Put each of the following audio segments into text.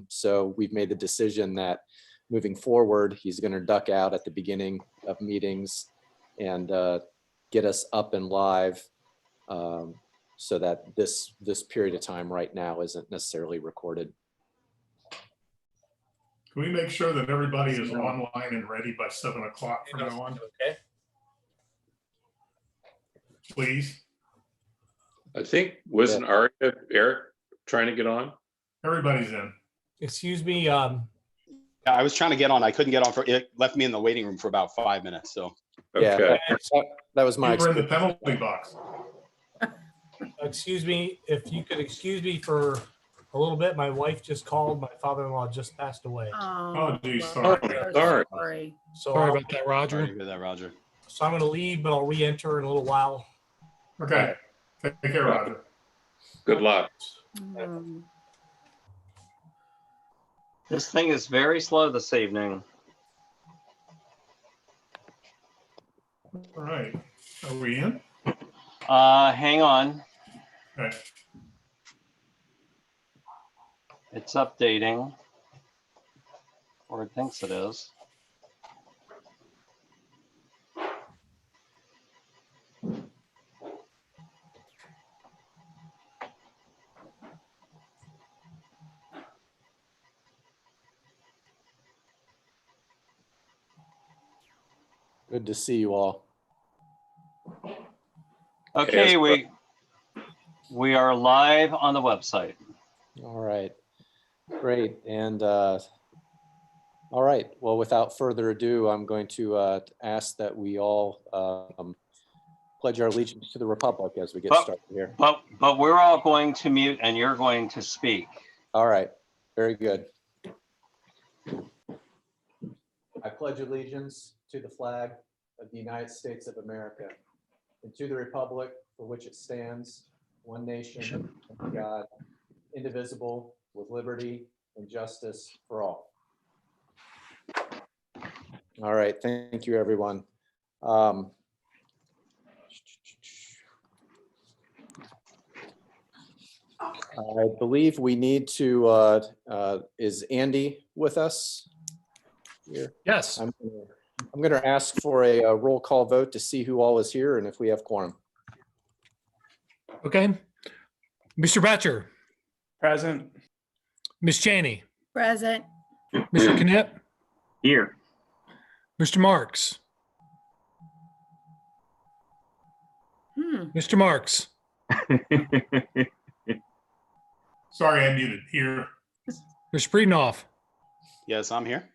So we've made the decision that moving forward, he's going to duck out at the beginning of meetings and get us up and live, so that this period of time right now isn't necessarily recorded. Can we make sure that everybody is online and ready by 7 o'clock from now on? Okay. Please. I think, wasn't Eric trying to get on? Everybody's in. Excuse me. Yeah, I was trying to get on. I couldn't get on it left me in the waiting room for about 5 minutes. So Yeah, Okay. that was my You were in the experience. penalty box. Excuse me. If you could excuse me for a little bit. My wife just called. My father-in-law just passed away. Oh, geez, Oh, sorry. sorry. So Sorry I'll- about that, sorry Roger. to hear that, Roger. So I'm going to leave, but I'll re-enter in a little while. Okay. Take care, Roger. Good luck. This thing is very slow this evening. All right. Are we in? Hang on. Okay. It's updating. Or it thinks it is. Good to see you all. Okay, we are live on the website. All right, great. And all right, well, without further ado, I'm going to ask that we all pledge our allegiance to the Republic as we get started here. But we're all going to mute and you're going to speak. All right, very good. I pledge allegiance to the flag of the United States of America and to the republic for which it stands, one nation, under God, indivisible, with liberty and justice for all. All right, thank you, everyone. I believe we need to, is Andy with us here? Yes. I'm going to ask for a roll call vote to see who all is here and if we have quorum. Okay. Mr. Batcher, Present. Ms. Cheney, Present. Mr. Knipp, Here. Mr. Marks, Mr. Marks, Sorry, I muted. Here. Mr. Friedenoff, Yes, I'm here.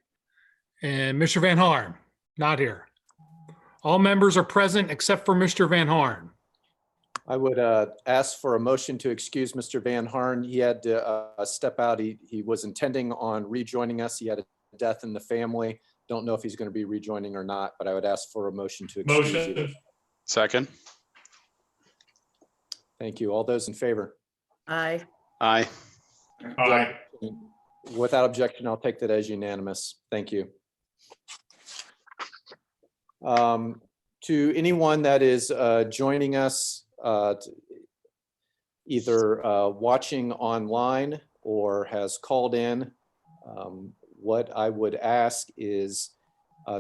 and Mr. Van Harn, not here. All members are present except for Mr. Van Harn. I would ask for a motion to excuse Mr. Van Harn. He had to step out. He was intending on rejoining us. He had a death in the family. Don't know if he's going to be rejoining or not, but I would ask for a motion to excuse you. Motion. Second. Thank you. All those in favor? Aye. Aye. Aye. Without objection, I'll take that as unanimous. Thank you. To anyone that is joining us, either watching online or has called in, what I would ask is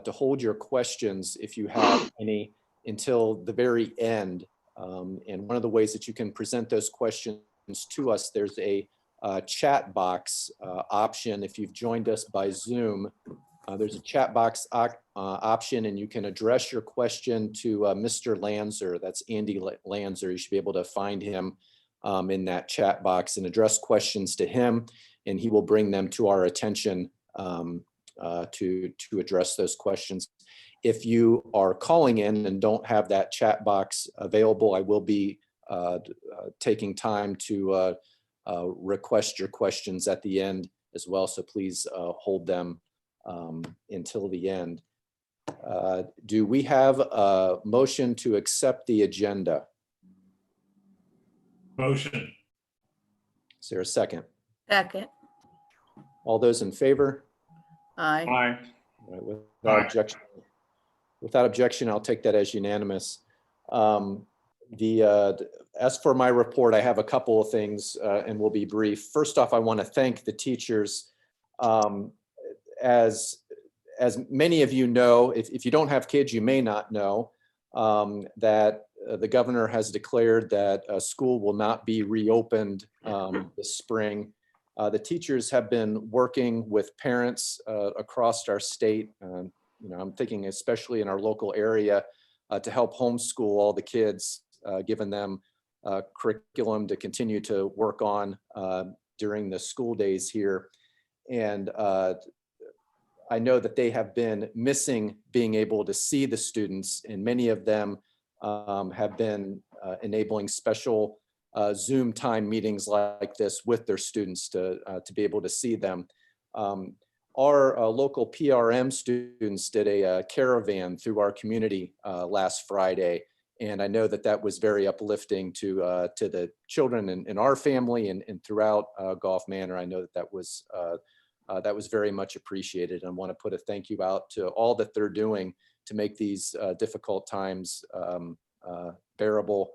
to hold your questions, if you have any, until the very end. And one of the ways that you can present those questions to us, there's a chat box option. If you've joined us by Zoom, there's a chat box option, and you can address your question to Mr. Lanzer. That's Andy Lanzer. You should be able to find him in that chat box and address questions to him, and he will bring them to our attention to address those questions. If you are calling in and don't have that chat box available, I will be taking time to request your questions at the end as well. So please hold them until the end. Do we have a motion to accept the agenda? Motion. Is there a second? Second. All those in favor? Aye. Aye. All right, without objection, I'll take that as unanimous. The As for my report, I have a couple of things and we'll be brief. First off, I want to thank the teachers. Um, as many of you know, if you don't have kids, you may not know that the governor has declared that school will not be reopened this spring. The teachers have been working with parents across our state. I'm thinking especially in our local area to help homeschool all the kids, giving them curriculum to continue to work on during the school days here. And I know that they have been missing being able to see the students, and many of them have been enabling special Zoom time meetings like this with their students to be able to see them. Our local PRM students did a caravan through our community last Friday, and I know that that was very uplifting to the children in our family and throughout Gulf Manor. I know that that was very much appreciated, and I want to put a thank you out to all that they're doing to make these difficult times bearable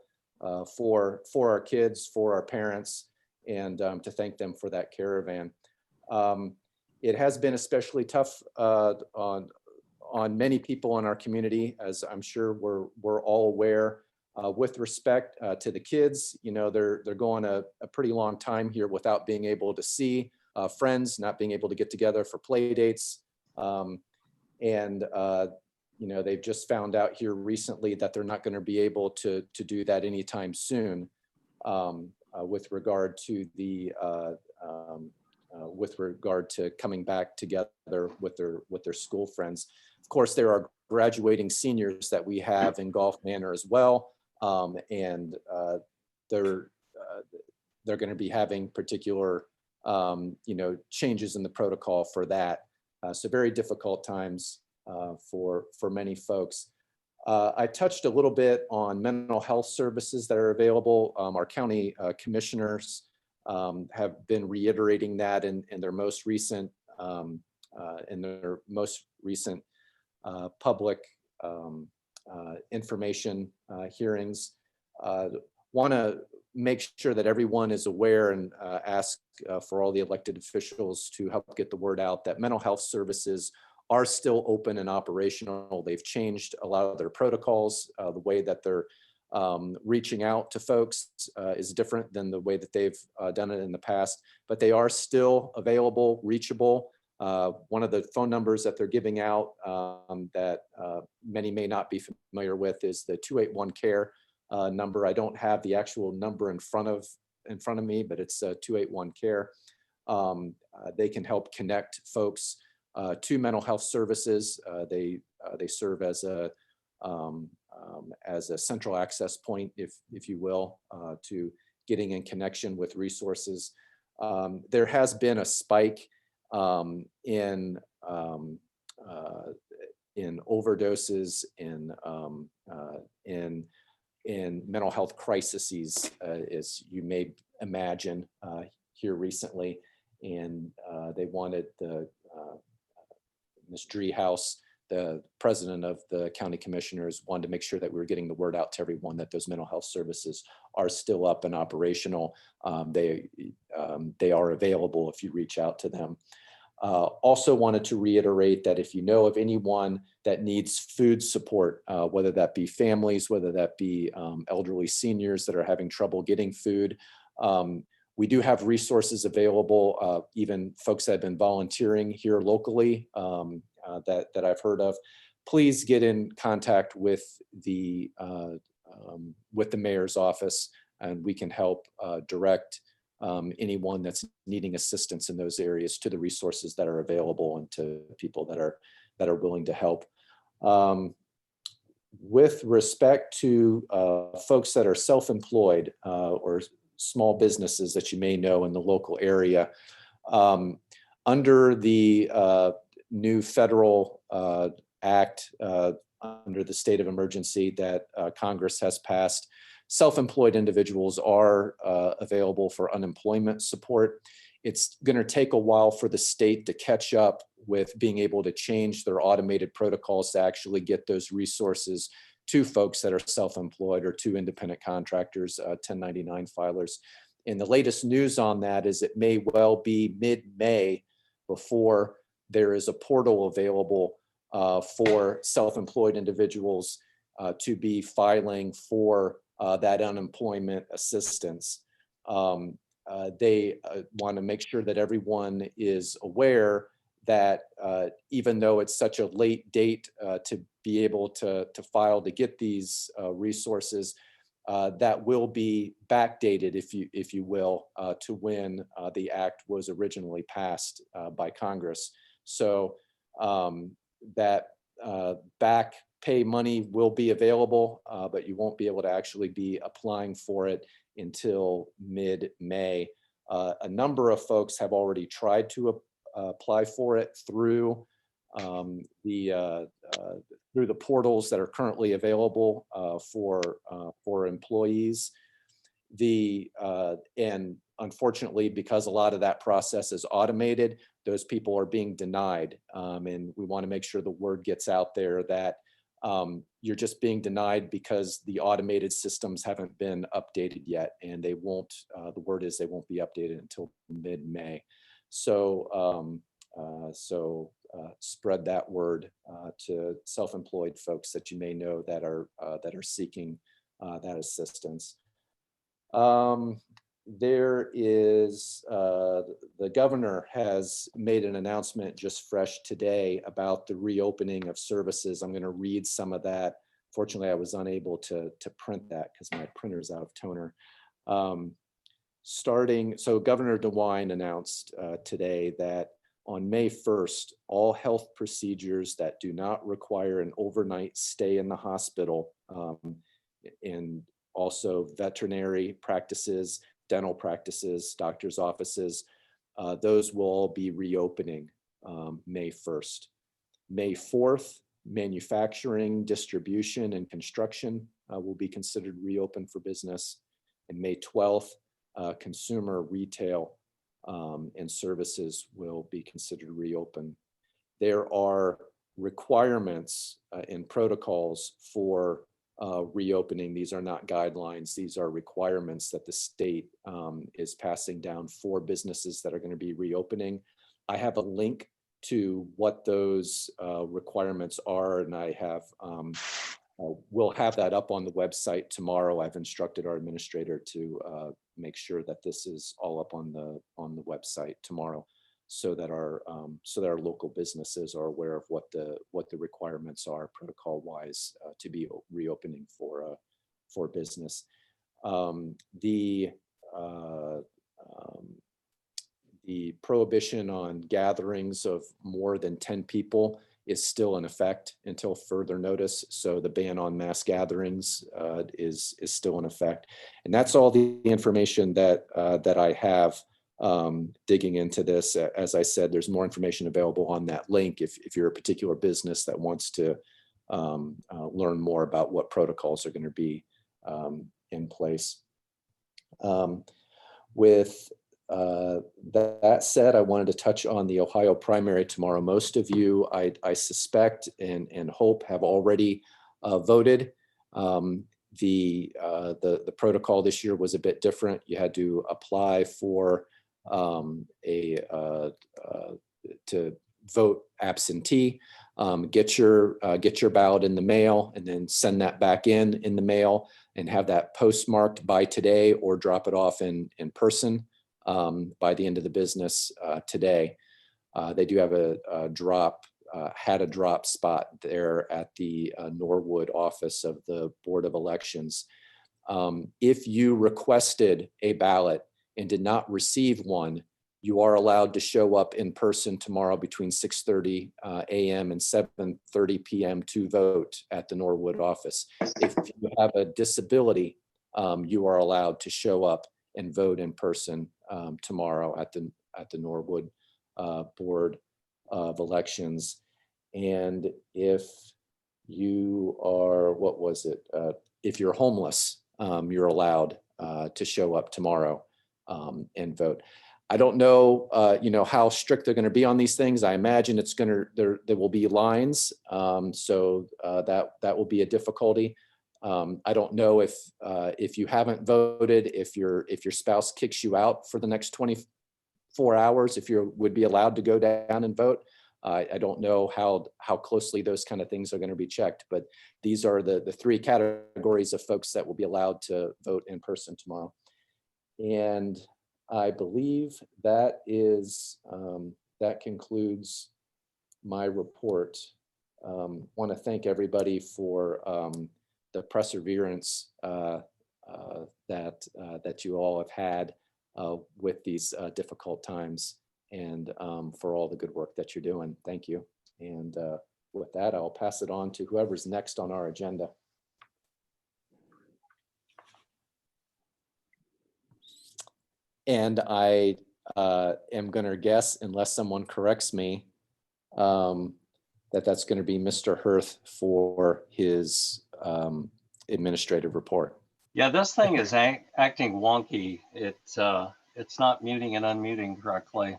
for our kids, for our parents, and to thank them for that caravan. It has been especially tough on many people in our community, as I'm sure we're all aware. With respect to the kids, they're going a pretty long time here without being able to see friends, not being able to get together for play dates. They've just found out here recently that they're not going to be able to do that anytime soon with regard to coming back together with their school friends. Of course, there are graduating seniors that we have in Gulf Manor as well, and they're going to be having particular changes in the protocol for that. So very difficult times for many folks. I touched a little bit on mental health services that are available. Our county commissioners have been reiterating that in their most recent public information hearings. Want to make sure that everyone is aware and ask for all the elected officials to help get the word out that mental health services are still open and operational. They've changed a lot of their protocols. The way that they're reaching out to folks is different than the way that they've done it in the past, but they are still available, reachable. One of the phone numbers that they're giving out that many may not be familiar with is the 281-CARE number. I don't have the actual number in front of me, but it's 281-CARE. They can help connect folks to mental health services. They serve as a central access point, if you will, to getting in connection with resources. There has been a spike in overdoses, in mental health crises, as you may imagine, here recently, and they wanted Ms. Driehaus, the president of the county commissioners, wanted to make sure that we were getting the word out to everyone that those mental health services are still up and operational. They are available if you reach out to them. Also wanted to reiterate that if you know of anyone that needs food support, whether that be families, whether that be elderly seniors that are having trouble getting food, we do have resources available, even folks that have been volunteering here locally that I've heard of. Please get in contact with the mayor's office, and we can help direct anyone that's needing assistance in those areas to the resources that are available and to people that are willing to help. With respect to folks that are self-employed or small businesses that you may know in the local area, under the new federal act, under the state of emergency that Congress has passed, self-employed individuals are available for unemployment support. It's going to take a while for the state to catch up with being able to change their automated protocols to actually get those resources two folks that are self-employed or two independent contractors, 1099 filers. And the latest news on that is it may well be mid-May before there is a portal available for self-employed individuals to be filing for that unemployment assistance. They want to make sure that everyone is aware that even though it's such a late date to be able to file to get these resources, that will be backdated, if you will, to when the act was originally passed by Congress. So that back pay money will be available, but you won't be able to actually be applying for it until mid-May. A number of folks have already tried to apply for it through the portals that are currently available for employees. And unfortunately, because a lot of that process is automated, those people are being denied. And we want to make sure the word gets out there that you're just being denied because the automated systems haven't been updated yet, and they won't, the word is they won't be updated until mid-May. So, spread that word to self-employed folks that you may know that are seeking that assistance. There is, the governor has made an announcement just fresh today about the reopening of services. I'm going to read some of that. Fortunately, I was unable to print that because my printer's out of toner. So Governor DeWine announced today that on May 1st, all health procedures that do not require an overnight stay in the hospital, and also veterinary practices, dental practices, doctor's offices, those will all be reopening May 1st. May 4th, manufacturing, distribution, and construction will be considered reopened for business. And May 12th, consumer, retail, and services will be considered reopened. There are requirements and protocols for reopening. These are not guidelines. These are requirements that the state is passing down for businesses that are going to be reopening. I have a link to what those requirements are, and I have we'll have that up on the website tomorrow. I've instructed our administrator to make sure that this is all up on the website tomorrow, so that our local businesses are aware of what the requirements are protocol wise to be reopening for business. The prohibition on gatherings of more than 10 people is still in effect until further notice. So the ban on mass gatherings is still in effect, and that's all the information that I have. Digging into this, as I said, there's more information available on that link if you're a particular business that wants to learn more about what protocols are going to be in place. With that said, I wanted to touch on the Ohio primary tomorrow. Most of you, I suspect and hope, have already voted. The protocol this year was a bit different. You had to apply for to vote absentee, get your ballot in the mail, and then send that back in the mail, and have that postmarked by today, or drop it off in person by the end of the business today. They do have had a drop spot there at the Norwood office of the Board of Elections. If you requested a ballot and did not receive one, you are allowed to show up in person tomorrow between 6:30 a.m. and 7:30 p.m. to vote at the Norwood office. If you have a disability, you are allowed to show up and vote in person tomorrow at the Norwood Board of Elections. And if you are, if you're homeless, you're allowed to show up tomorrow and vote. I don't know, how strict they're going to be on these things. I imagine there will be lines. So that will be a difficulty. I don't know if you haven't voted, if your spouse kicks you out for the next 24 hours, if you would be allowed to go down and vote. I don't know how closely those kind of things are going to be checked, but these are the three categories of folks that will be allowed to vote in person tomorrow. And I believe that concludes my report. Want to thank everybody for the perseverance that you all have had with these difficult times, and for all the good work that you're doing. Thank you. And with that, I'll pass it on to whoever's next on our agenda. And I am going to guess, unless someone corrects me, that's going to be Mr. Hirth for his administrative report. Yeah, this thing is acting wonky. It's not muting and unmuting correctly.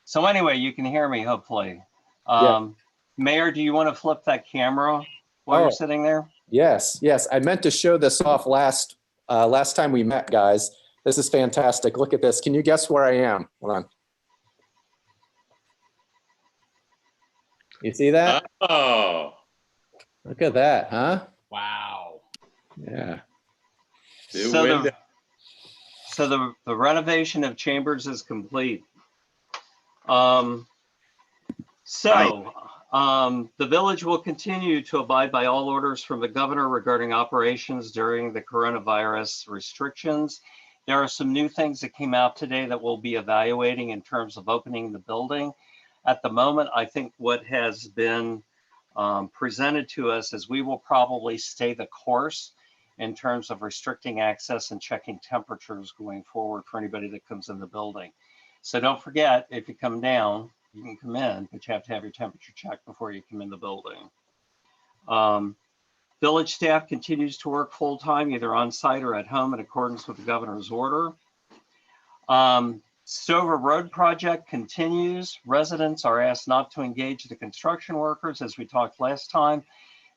So anyway, you can hear me, hopefully. Yeah. Mayor, do you want to flip that camera while you're sitting there? Yes. I meant to show this off last time we met, guys. This is fantastic. Look at this. Can you guess where I am? Hold on. You see that? Oh, Look at that, huh? Wow. Yeah. So the renovation of chambers is complete. The village will continue to abide by all orders from the governor regarding operations during the coronavirus restrictions. There are some new things that came out today that we'll be evaluating in terms of opening the building. At the moment, I think what has been presented to us is we will probably stay the course in terms of restricting access and checking temperatures going forward for anybody that comes in the building. So don't forget, if you come down, you can come in, but you have to have your temperature checked before you come in the building. Village staff continues to work full-time, either on site or at home in accordance with the governor's order. Stover Road project continues. Residents are asked not to engage the construction workers, as we talked last time.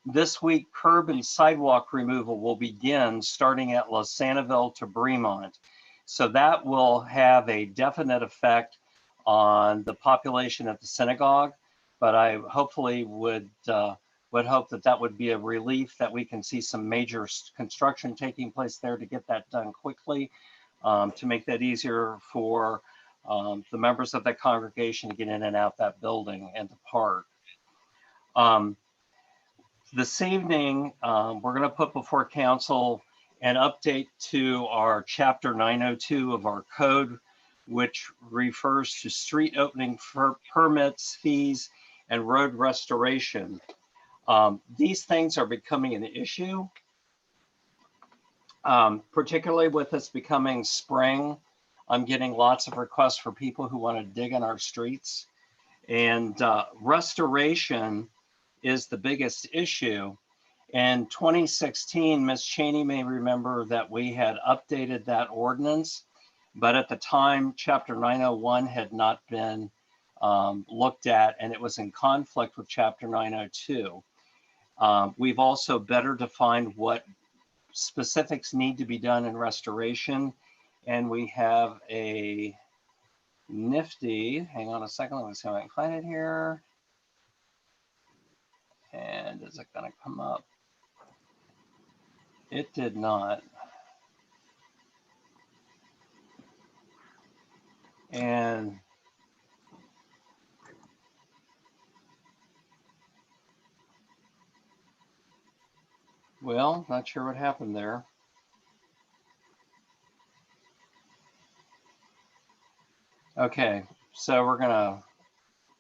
This week, curb and sidewalk removal will begin starting at La Sanaville to Bremont. So that will have a definite effect on the population at the synagogue, but I hopefully would hope that would be a relief, that we can see some major construction taking place there to get that done quickly, to make that easier for the members of that congregation to get in and out that building and to park. This evening, we're going to put before council an update to our chapter 902 of our code, which refers to street opening for permits, fees, and road restoration. These things are becoming an issue, particularly with us becoming spring. I'm getting lots of requests for people who want to dig in our streets, and restoration is the biggest issue. In 2016, Ms. Cheney may remember that we had updated that ordinance, but at the time, Chapter 901 had not been looked at, and it was in conflict with Chapter 902. We've also better defined what specifics need to be done in restoration, and we have a nifty, hang on a second, let me see if I can find it here. And is it going to come up? It did not. And well, not sure what happened there. Okay, so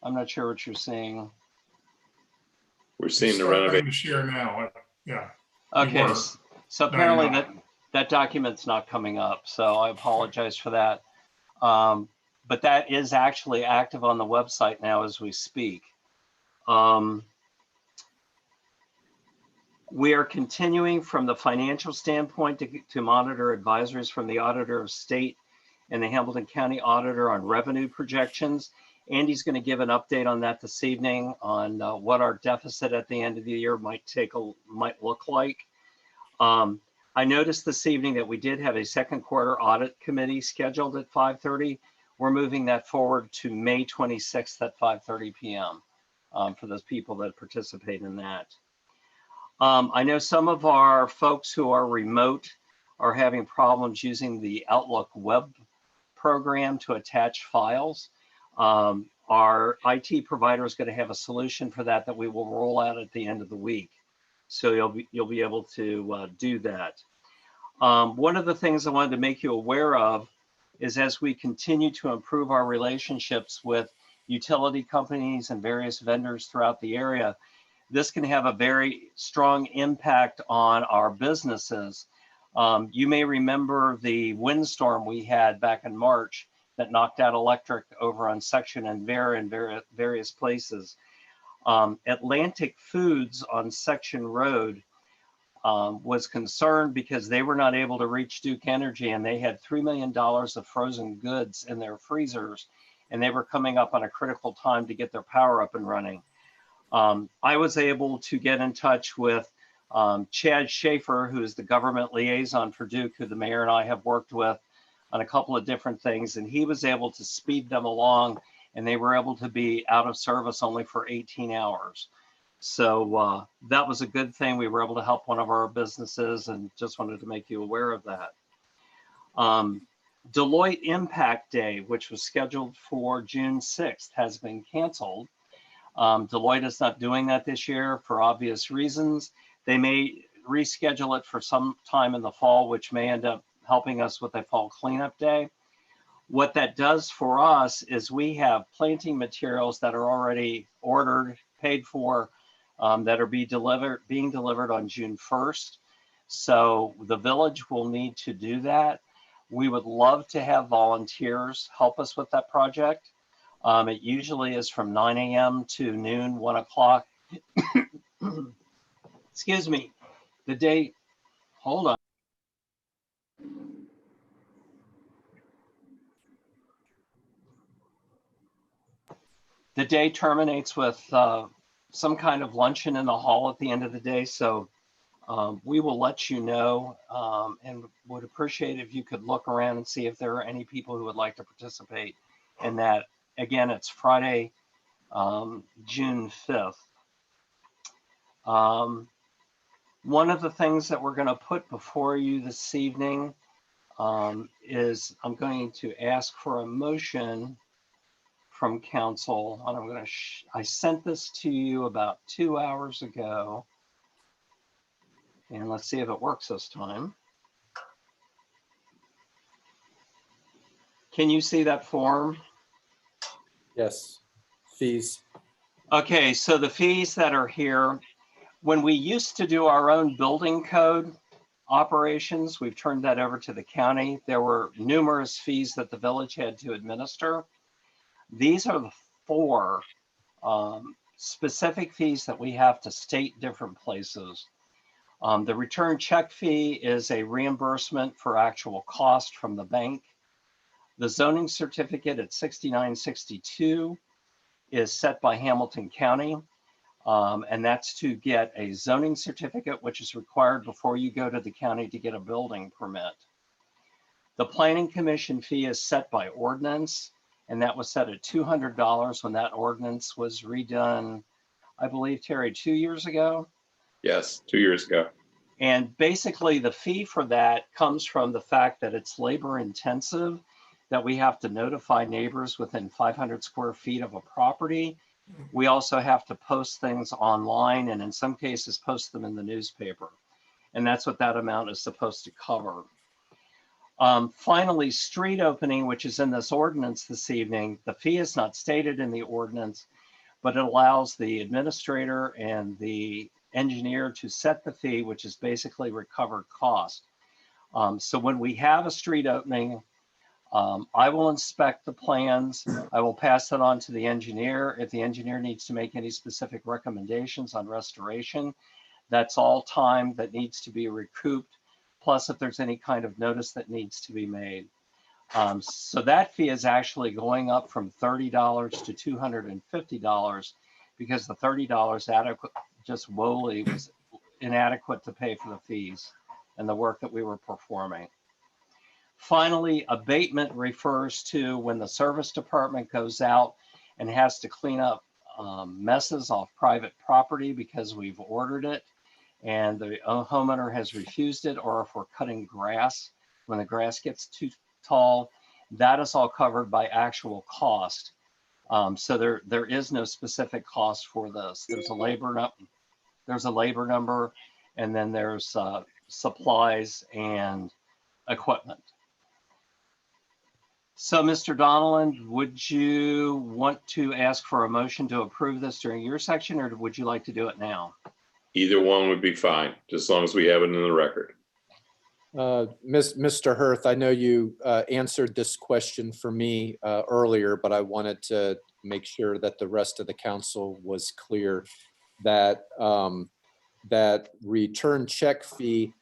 I'm not sure what you're seeing. we're seeing the Starting renovation. to share now. Yeah. Okay, were. so No, you're apparently not. that document's not coming up, so I apologize for that. But that is actually active on the website now as we speak. We are continuing from the financial standpoint to monitor advisories from the Auditor of State and the Hamilton County Auditor on revenue projections. Andy's going to give an update on that this evening on what our deficit at the end of the year might look like. I noticed this evening that we did have a second quarter audit committee scheduled at 5:30. We're moving that forward to May 26th at 5:30 p.m. For those people that participate in that. I know some of our folks who are remote are having problems using the Outlook web program to attach files. Our IT provider is going to have a solution for that we will roll out at the end of the week. So you'll be able to do that. One of the things I wanted to make you aware of is as we continue to improve our relationships with utility companies and various vendors throughout the area, this can have a very strong impact on our businesses. You may remember the windstorm we had back in March that knocked out electric over on Section and various places. Atlantic Foods on Section Road was concerned because they were not able to reach Duke Energy, and they had $3 million of frozen goods in their freezers, and they were coming up on a critical time to get their power up and running. I was able to get in touch with Chad Schaefer, who is the government liaison for Duke, who the mayor and I have worked with on a couple of different things, and he was able to speed them along, and they were able to be out of service only for 18 hours. So that was a good thing. We were able to help one of our businesses, and just wanted to make you aware of that. Deloitte Impact Day, which was scheduled for June 6th, has been canceled. Deloitte is not doing that this year for obvious reasons. They may reschedule it for some time in the fall, which may end up helping us with a fall cleanup day. What that does for us is we have planting materials that are already ordered, paid for, that are being delivered on June 1st. So the village will need to do that. We would love to have volunteers help us with that project. It usually is from 9 a.m. to noon, 1 o'clock. Excuse me. The day, hold on. The day terminates with some kind of luncheon in the hall at the end of the day. So we will let you know, and would appreciate if you could look around and see if there are any people who would like to participate in that. Again, it's Friday, June 5th. One of the things that we're going to put before you this evening is I'm going to ask for a motion from council. And I sent this to you about 2 hours ago. And let's see if it works this time. Can you see that form? Yes, fees. Okay, so the fees that are here, when we used to do our own building code operations, we've turned that over to the county. There were numerous fees that the village had to administer. These are the 4 specific fees that we have to state different places. The return check fee is a reimbursement for actual cost from the bank. The zoning certificate at 6962 is set by Hamilton County, and that's to get a zoning certificate, which is required before you go to the county to get a building permit. The planning commission fee is set by ordinance, and that was set at $200 when that ordinance was redone, I believe, Terry, 2 years ago. Yes, 2 years ago. And basically the fee for that comes from the fact that it's labor intensive, that we have to notify neighbors within 500 square feet of a property. We also have to post things online, and in some cases post them in the newspaper. And that's what that amount is supposed to cover. Finally, street opening, which is in this ordinance this evening, the fee is not stated in the ordinance, but it allows the administrator and the engineer to set the fee, which is basically recovered cost. So when we have a street opening, I will inspect the plans. I will pass it on to the engineer. If the engineer needs to make any specific recommendations on restoration, that's all time that needs to be recouped. Plus, if there's any kind of notice that needs to be made. So that fee is actually going up from $30 to $250 because the $30 adequate just woefully was inadequate to pay for the fees and the work that we were performing. Finally, abatement refers to when the service department goes out and has to clean up messes off private property because we've ordered it and the homeowner has refused it, or if we're cutting grass, when the grass gets too tall, that is all covered by actual cost. So there is no specific cost for this. There's a labor number, and then there's supplies and equipment. So, Mr. Donellan, would you want to ask for a motion to approve this during your section, or would you like to do it now? Either one would be fine, just as long as we have it in the record. Mr. Hirth, I know you answered this question for me earlier, but I wanted to make sure that the rest of the council was clear that that return check fee,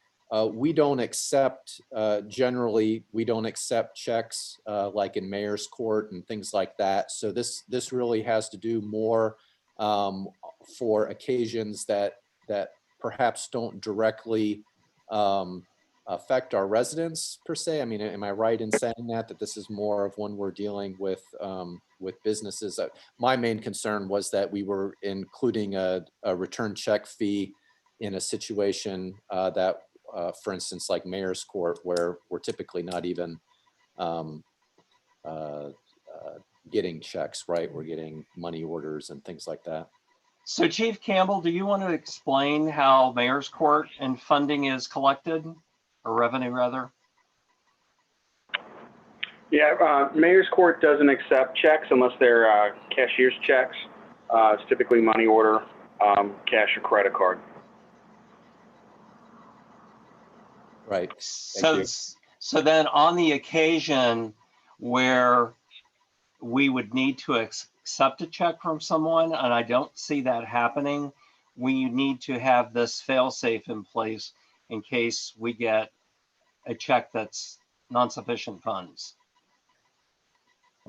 we don't accept, generally, we don't accept checks like in mayor's court and things like that. So this really has to do more for occasions that perhaps don't directly affect our residents per se. I mean, am I right in saying that this is more of when we're dealing with businesses? My main concern was that we were including a return check fee in a situation that, for instance, like mayor's court, where we're typically not even getting checks, right? We're getting money orders and things like that. So Chief Campbell, do you want to explain how mayor's court and funding is collected, or revenue rather? Yeah, mayor's court doesn't accept checks unless they're cashier's checks. It's typically money order, cash or credit card. Right. So then on the occasion where we would need to accept a check from someone, and I don't see that happening, we need to have this fail-safe in place in case we get a check that's non-sufficient funds.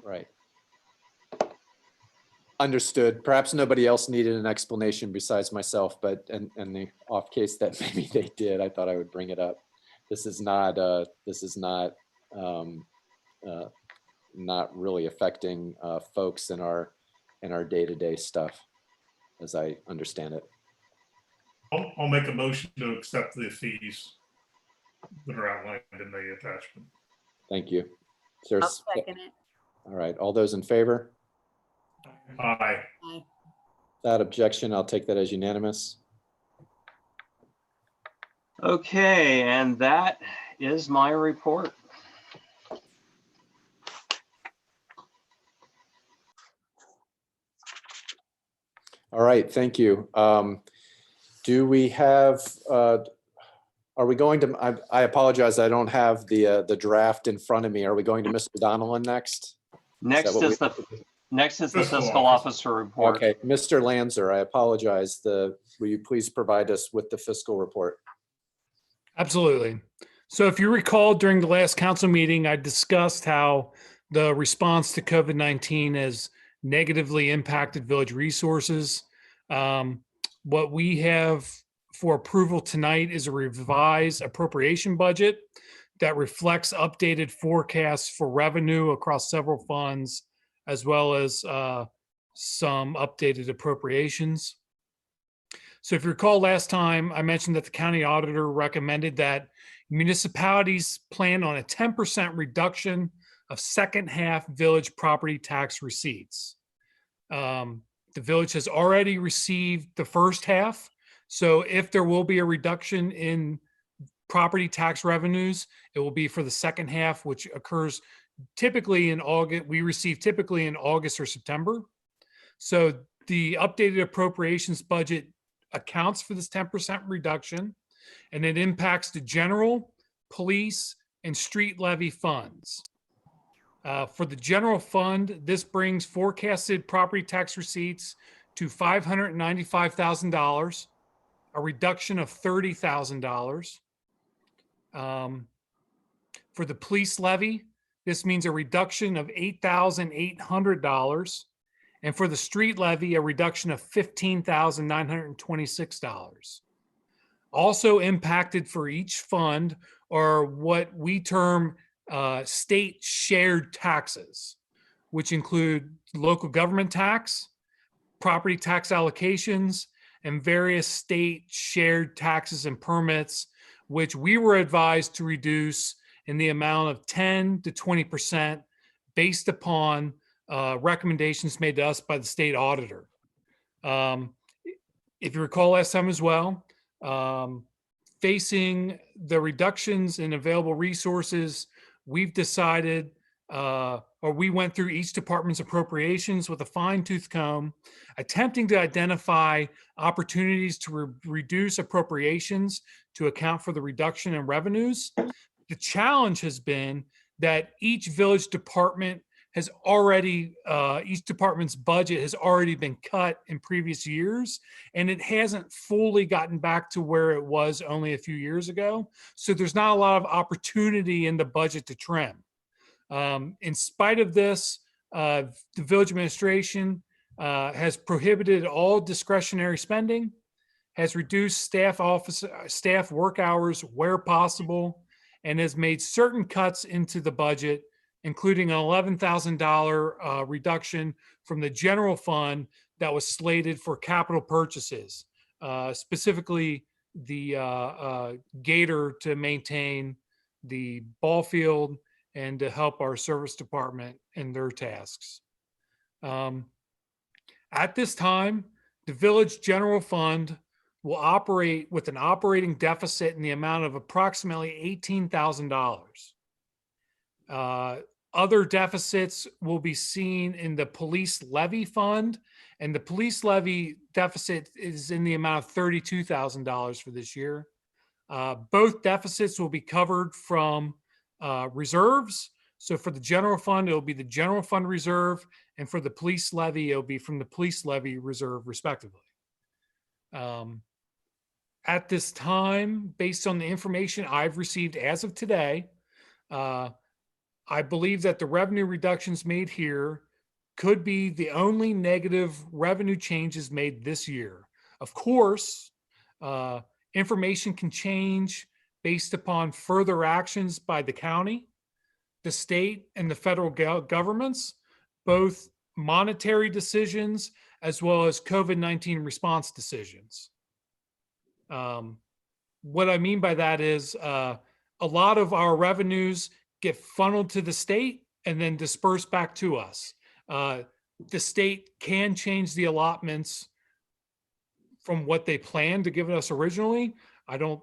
Right. Understood. Perhaps nobody else needed an explanation besides myself, but in the off case that maybe they did, I thought I would bring it up. This is not not really affecting folks in our day-to-day stuff, as I understand it. I'll make a motion to accept the fees that are outlined in the attachment. Thank you. Is there a I'll second it. all right, all those in favor? Aye. Aye. Without objection, I'll take that as unanimous. Okay, and that is my report. All right, thank you. Do we have, are we going to, I apologize, I don't have the draft in front of me. Are we going to Mr. Donellan next? Next is the fiscal officer report. Okay, Mr. Lanzer, I apologize. Will you please provide us with the fiscal report? Absolutely. So if you recall, during the last council meeting, I discussed how the response to COVID-19 has negatively impacted village resources. What we have for approval tonight is a revised appropriation budget that reflects updated forecasts for revenue across several funds, as well as some updated appropriations. So if you recall last time, I mentioned that the county auditor recommended that municipalities plan on a 10% reduction of second half village property tax receipts. The village has already received the first half. So if there will be a reduction in property tax revenues, it will be for the second half, which occurs typically in August. We receive typically in August or September. So the updated appropriations budget accounts for this 10% reduction, and it impacts the general, police, and street levy funds. For the general fund, this brings forecasted property tax receipts to $595,000, a reduction of $30,000. For the police levy, this means a reduction of $8,800. And for the street levy, a reduction of $15,926. Also impacted for each fund are what we term state shared taxes, which include local government tax, property tax allocations, and various state shared taxes and permits, which we were advised to reduce in the amount of 10 to 20% based upon recommendations made to us by the state auditor. If you recall last time as well, facing the reductions in available resources, we've decided, or we went through each department's appropriations with a fine-tooth comb, attempting to identify opportunities to reduce appropriations to account for the reduction in revenues. The challenge has been that each village department has already, each department's budget has already been cut in previous years, and it hasn't fully gotten back to where it was only a few years ago. So there's not a lot of opportunity in the budget to trim. In spite of this, the village administration has prohibited all discretionary spending, has reduced staff work hours where possible, and has made certain cuts into the budget, including an $11,000 reduction from the general fund that was slated for capital purchases, specifically the gator to maintain the ball field and to help our service department in their tasks. At this time, the village general fund will operate with an operating deficit in the amount of approximately $18,000. Other deficits will be seen in the police levy fund, and the police levy deficit is in the amount of $32,000 for this year. Both deficits will be covered from reserves. So for the general fund, it'll be the general fund reserve, and for the police levy, it'll be from the police levy reserve, respectively. At this time, based on the information I've received as of today, I believe that the revenue reductions made here could be the only negative revenue changes made this year. Of course, information can change based upon further actions by the county, the state, and the federal governments, both monetary decisions as well as COVID-19 response decisions. What I mean by that is a lot of our revenues get funneled to the state and then dispersed back to us. The state can change the allotments from what they planned to give us originally. I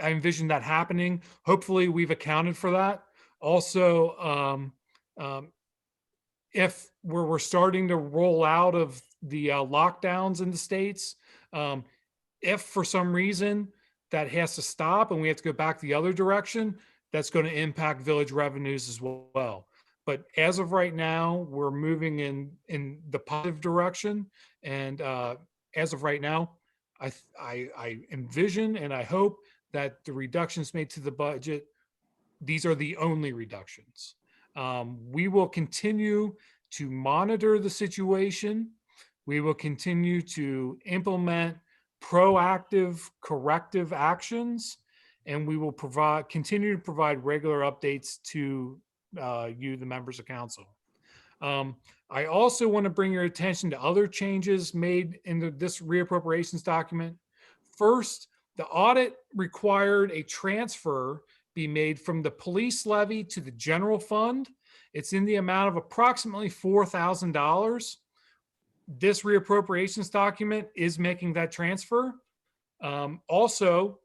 envision that happening. Hopefully we've accounted for that. Also, if we're starting to roll out of the lockdowns in the states, if for some reason that has to stop and we have to go back the other direction, that's going to impact village revenues as well. But as of right now, we're moving in the positive direction. And as of right now, I envision and I hope that the reductions made to the budget, these are the only reductions. We will continue to monitor the situation. We will continue to implement proactive corrective actions, and we will continue to provide regular updates to you, the members of council. I also want to bring your attention to other changes made in this reappropriations document. First, the audit required a transfer be made from the police levy to the general fund. It's in the amount of approximately $4,000. This reappropriations document is making that transfer. Also,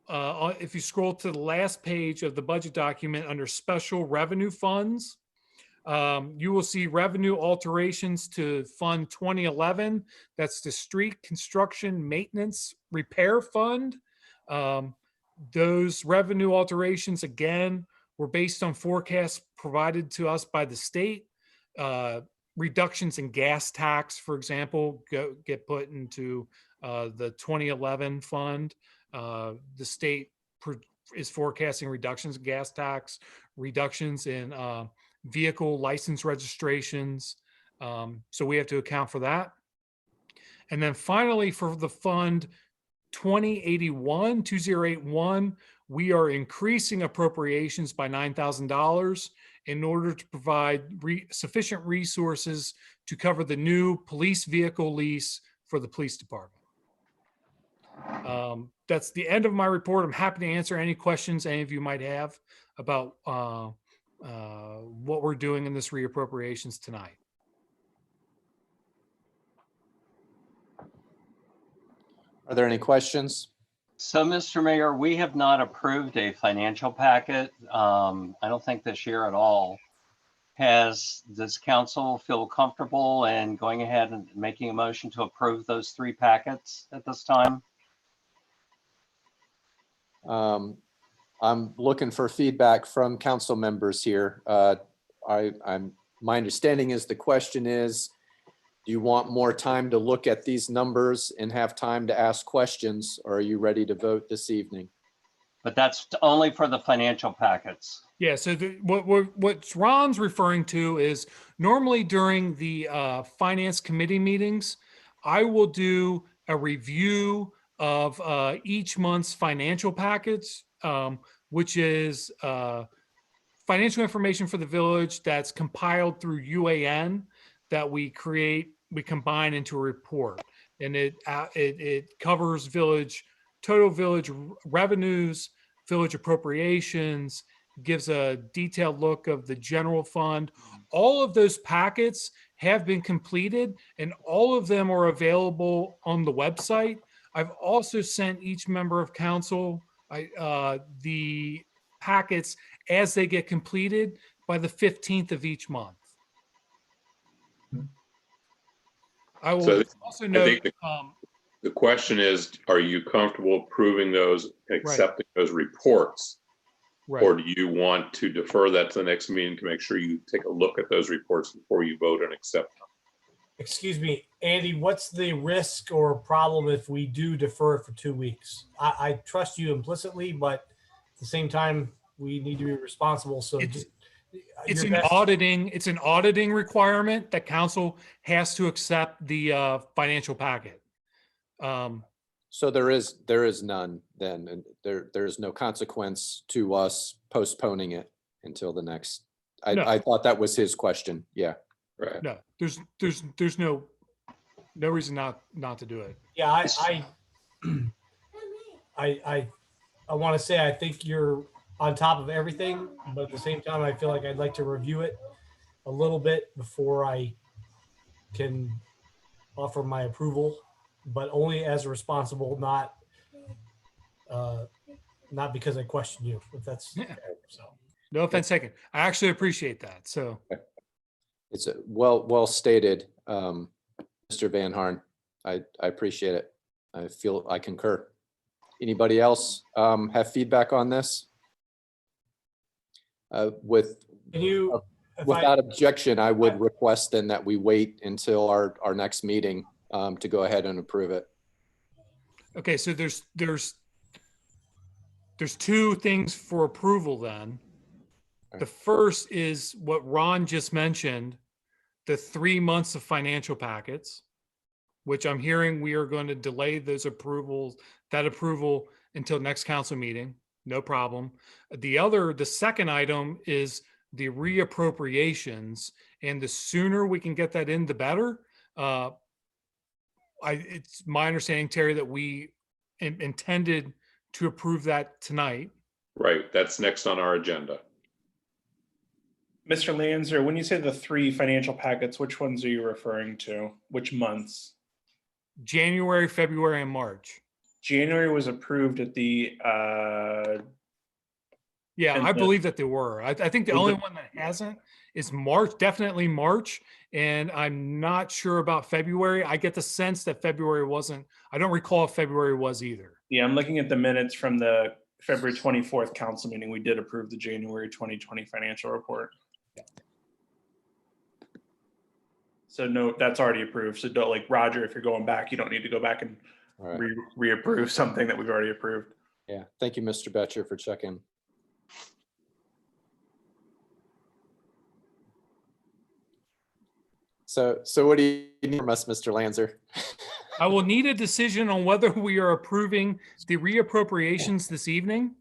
if you scroll to the last page of the budget document under special revenue funds, you will see revenue alterations to Fund 2011. That's the Street Construction Maintenance Repair Fund. Those revenue alterations, again, were based on forecasts provided to us by the state. Reductions in gas tax, for example, get put into the 2011 fund. The state is forecasting reductions in gas tax, reductions in vehicle license registrations. So we have to account for that. And then finally, for the fund 2081, we are increasing appropriations by $9,000 in order to provide sufficient resources to cover the new police vehicle lease for the police department. That's the end of my report. I'm happy to answer any questions any of you might have about what we're doing in this reappropriations tonight. Are there any questions? So, Mr. Mayor, we have not approved a financial packet. I don't think this year at all. Does council feel comfortable in going ahead and making a motion to approve those 3 packets at this time? I'm looking for feedback from council members here. My understanding is the question is, do you want more time to look at these numbers and have time to ask questions, or are you ready to vote this evening? But that's only for the financial packets. Yeah, so what Ron's referring to is normally during the finance committee meetings, I will do a review of each month's financial packets, which is financial information for the village that's compiled through UAN that we combine into a report. And it covers total village revenues, village appropriations, gives a detailed look of the general fund. All of those packets have been completed and all of them are available on the website. I've also sent each member of council the packets as they get completed by the 15th of each month. I will So also I note, think the question is, are you comfortable approving those, accepting those reports? right. Or do you want to defer that to the next meeting to make sure you take a look at those reports before you vote and accept them? Excuse me, Andy, what's the risk or problem if we do defer it for 2 weeks? I trust you implicitly, but at the same time, we need to be responsible. So It's an auditing requirement that council has to accept the financial packet. So there is none then, and there's no consequence to us postponing it until the next. No. I thought that was his question. Yeah. Right. No, there's no reason not to do it. yeah, I want to say I think you're on top of everything, but at the same time, I feel like I'd like to review it a little bit before I can offer my approval, but only as a responsible, not because I question you, if that's Yeah. okay. So No offense taken. I actually appreciate that. So It's well stated, Mr. Van Harn. I appreciate it. I concur. Anybody else can have feedback on this? you, Without objection, I would request then that we wait until our next meeting to go ahead and approve it. okay, so there's 2 things for approval then. The first is what Ron just mentioned, the 3 months of financial packets, which I'm hearing we are going to delay that approval until next council meeting. No problem. The second item is the reappropriations, and the sooner we can get that in, the better. It's my understanding, Terry, that we intended to approve that tonight. Right. That's next on our agenda. Mr. Lanzer, when you say the 3 financial packets, which ones are you referring to? Which months? January, February, and March. January was approved at the Yeah, And I the- believe that there were. I think the Was only it- one that hasn't is March, definitely March. And I'm not sure about February. I get the sense that February wasn't, I don't recall if February was either. Yeah, I'm looking at the minutes from the February 24th council meeting. We did approve the January 2020 financial report. So no, that's already approved. So don't, like Roger, if you're going back, you don't need to go back and All right. reapprove something that we've already approved. Yeah, thank you, Mr. Betcher, for checking. So what do you need from us, Mr. Lanzer? I will need a decision on whether we are approving the reappropriations this evening.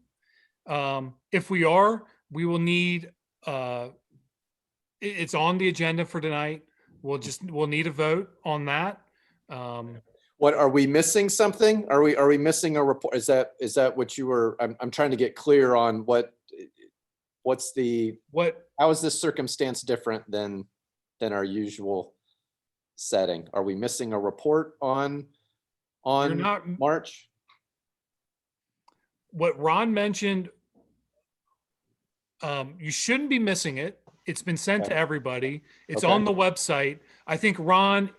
If we are, we will need, it's on the agenda for tonight. We'll need a vote on that. What, are we missing something? Are we missing a report? Is that what you were, I'm trying to get clear on what's the, how is this circumstance different than our usual setting? Are we missing a report on March? What Ron mentioned, you shouldn't be missing it. It's been sent to everybody. It's on the website. I think Ron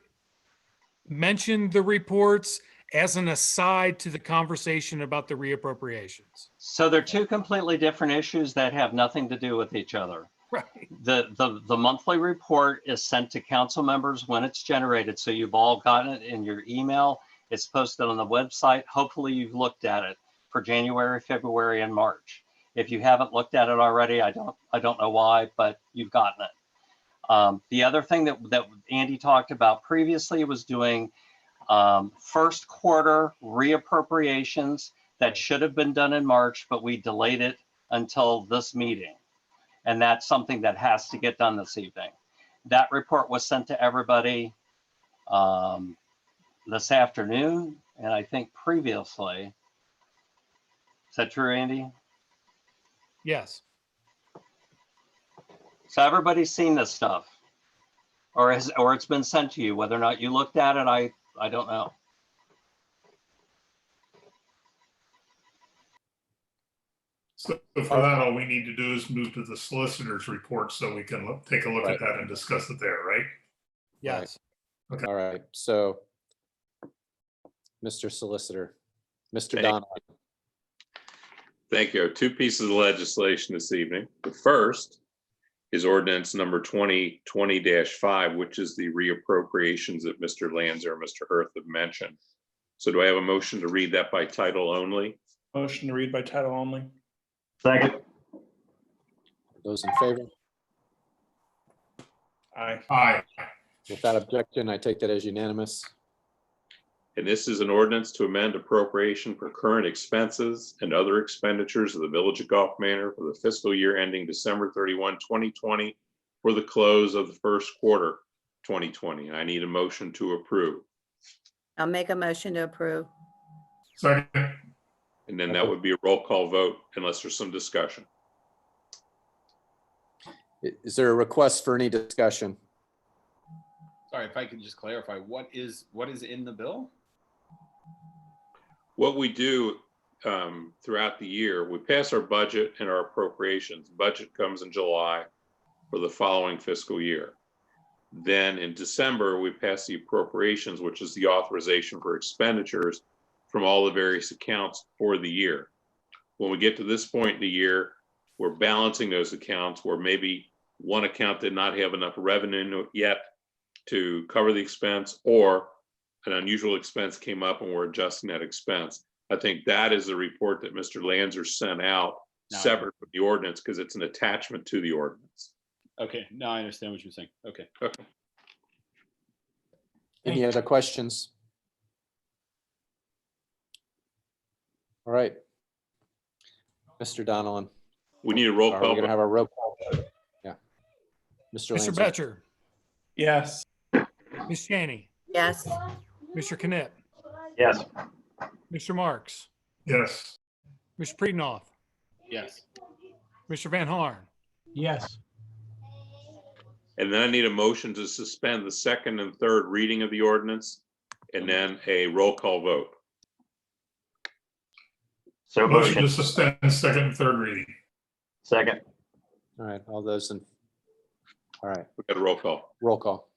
mentioned the reports as an aside to the conversation about the reappropriations. So they're two completely different issues that have nothing to do with each other. Right. The monthly report is sent to council members when it's generated. So you've all gotten it in your email. It's posted on the website. Hopefully you've looked at it for January, February, and March. If you haven't looked at it already, I don't know why, but you've gotten it. The other thing that Andy talked about previously was doing first quarter reappropriations that should have been done in March, but we delayed it until this meeting. And that's something that has to get done this evening. That report was sent to everybody this afternoon, and I think previously. Is that true, Andy? Yes. So everybody's seen this stuff, or it's been sent to you. Whether or not you looked at it, I don't know. So for that, all we need to do is move to the solicitor's report so we can take a look at that and discuss it there, right? Yes. Okay. All right, so Mr. Solicitor, Mr. Donovan. Thank you. Two pieces of legislation this evening. The first is ordinance number 2020-5, which is the reappropriations that Mr. Lanzer and Mr. Hurth have mentioned. So do I have a motion to read that by title only? Motion to read by title only. Second. Those in favor? Aye. Aye. Without objection, I take that as unanimous. And this is an ordinance to amend appropriation for current expenses and other expenditures of the Village of Gulf Manor for the fiscal year ending December 31, 2020, for the close of the first quarter 2020. I need a motion to approve. I'll make a motion to approve. Second. And then that would be a roll call vote unless there's some discussion. Is there a request for any discussion? Sorry, if I could just clarify, what is in the bill? What we do throughout the year, we pass our budget and our appropriations. Budget comes in July for the following fiscal year. Then in December, we pass the appropriations, which is the authorization for expenditures from all the various accounts for the year. When we get to this point in the year, we're balancing those accounts where maybe one account did not have enough revenue yet to cover the expense, or an unusual expense came up and we're adjusting that expense. I think that is the report that Mr. Lanzer sent out separate from the ordinance because it's an attachment to the ordinance. Okay, now I understand what you're saying. Okay. Okay. Any other questions? All right. Mr. Donovan. We need a roll We're call. going to have a roll call. Yeah. Mr. Mr. Lancer. Betcher, Yes. Ms. Chaney, Yes. Mr. Knipp, Yes. Mr. Marks, Yes. Mr. Priedenoff, Yes. Mr. Van Horn. Yes. And then I need a motion to suspend the second and third reading of the ordinance and then a roll call vote. So Motion to suspend second and third reading. Second. All right, all those in. All right, We got a roll call. roll call.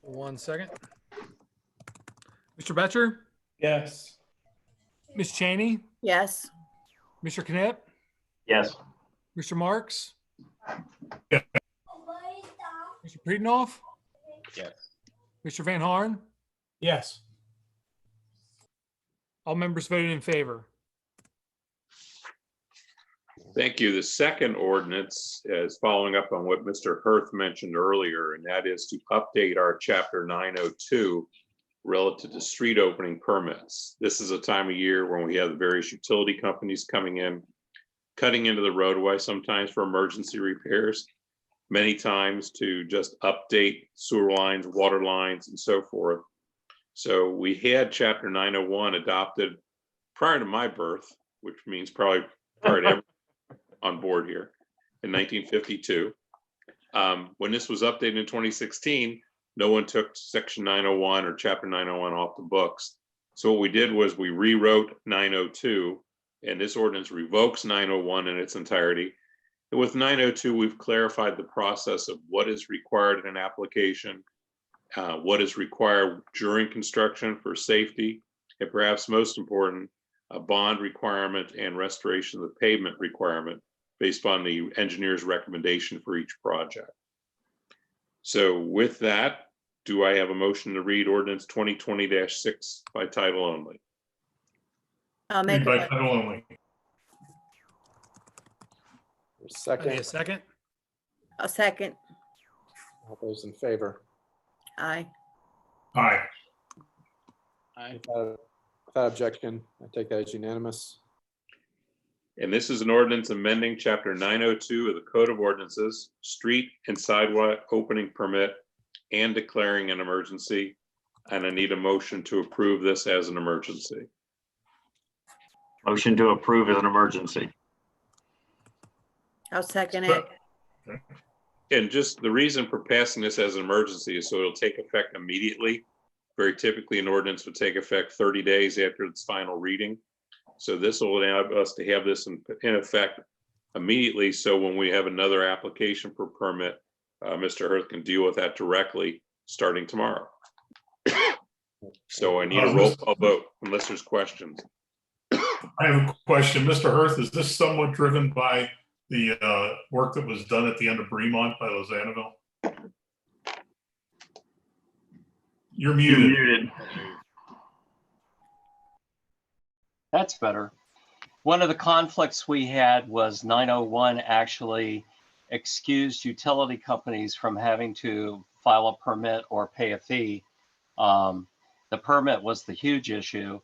1 second. Mr. Betcher, Yes. Ms. Chaney, Yes. Mr. Knipp, Yes. Mr. Marks, Yeah. Mr. Priedenoff, Yes. Mr. Van Horn. Yes. All members voted in favor. Thank you. The second ordinance is following up on what Mr. Hirth mentioned earlier, and that is to update our chapter 902 relative to street opening permits. This is a time of year when we have the various utility companies coming in, cutting into the roadway, sometimes for emergency repairs, many times to just update sewer lines, water lines, and so forth. So we had chapter 901 adopted prior to my birth, which means probably prior to everyone on board here in 1952. When this was updated in 2016, no one took section 901 or chapter 901 off the books. So what we did was we rewrote 902, and this ordinance revokes 901 in its entirety. And with 902, we've clarified the process of what is required in an application, what is required during construction for safety, and perhaps most important, a bond requirement and restoration of the pavement requirement based on the engineer's recommendation for each project. So with that, do I have a motion to read ordinance 2020-6 by title only? I'll make Read by a, title only. I need Second, a second. a second. all those in favor? Aye. Aye. Without objection, I take that as unanimous. And this is an ordinance amending chapter 902 of the Code of Ordinances, street and sidewalk opening permit, and declaring an emergency. And I need a motion to approve this as an emergency. Motion to approve as an emergency. I'll second it. And just the reason for passing this as an emergency is so it'll take effect immediately. Very typically, an ordinance would take effect 30 days after its final reading. So this will allow us to have this in effect immediately. So when we have another application for permit, Mr. Hirth can deal with that directly starting tomorrow. So I need a roll call vote unless there's questions. I have a question. Mr. Hirth, is this somewhat driven by the work that was done at the end of Bremont by Lozannaville? You're You're muted. muted. That's better. One of the conflicts we had was 901 actually excused utility companies from having to file a permit or pay a fee. The permit was the huge issue.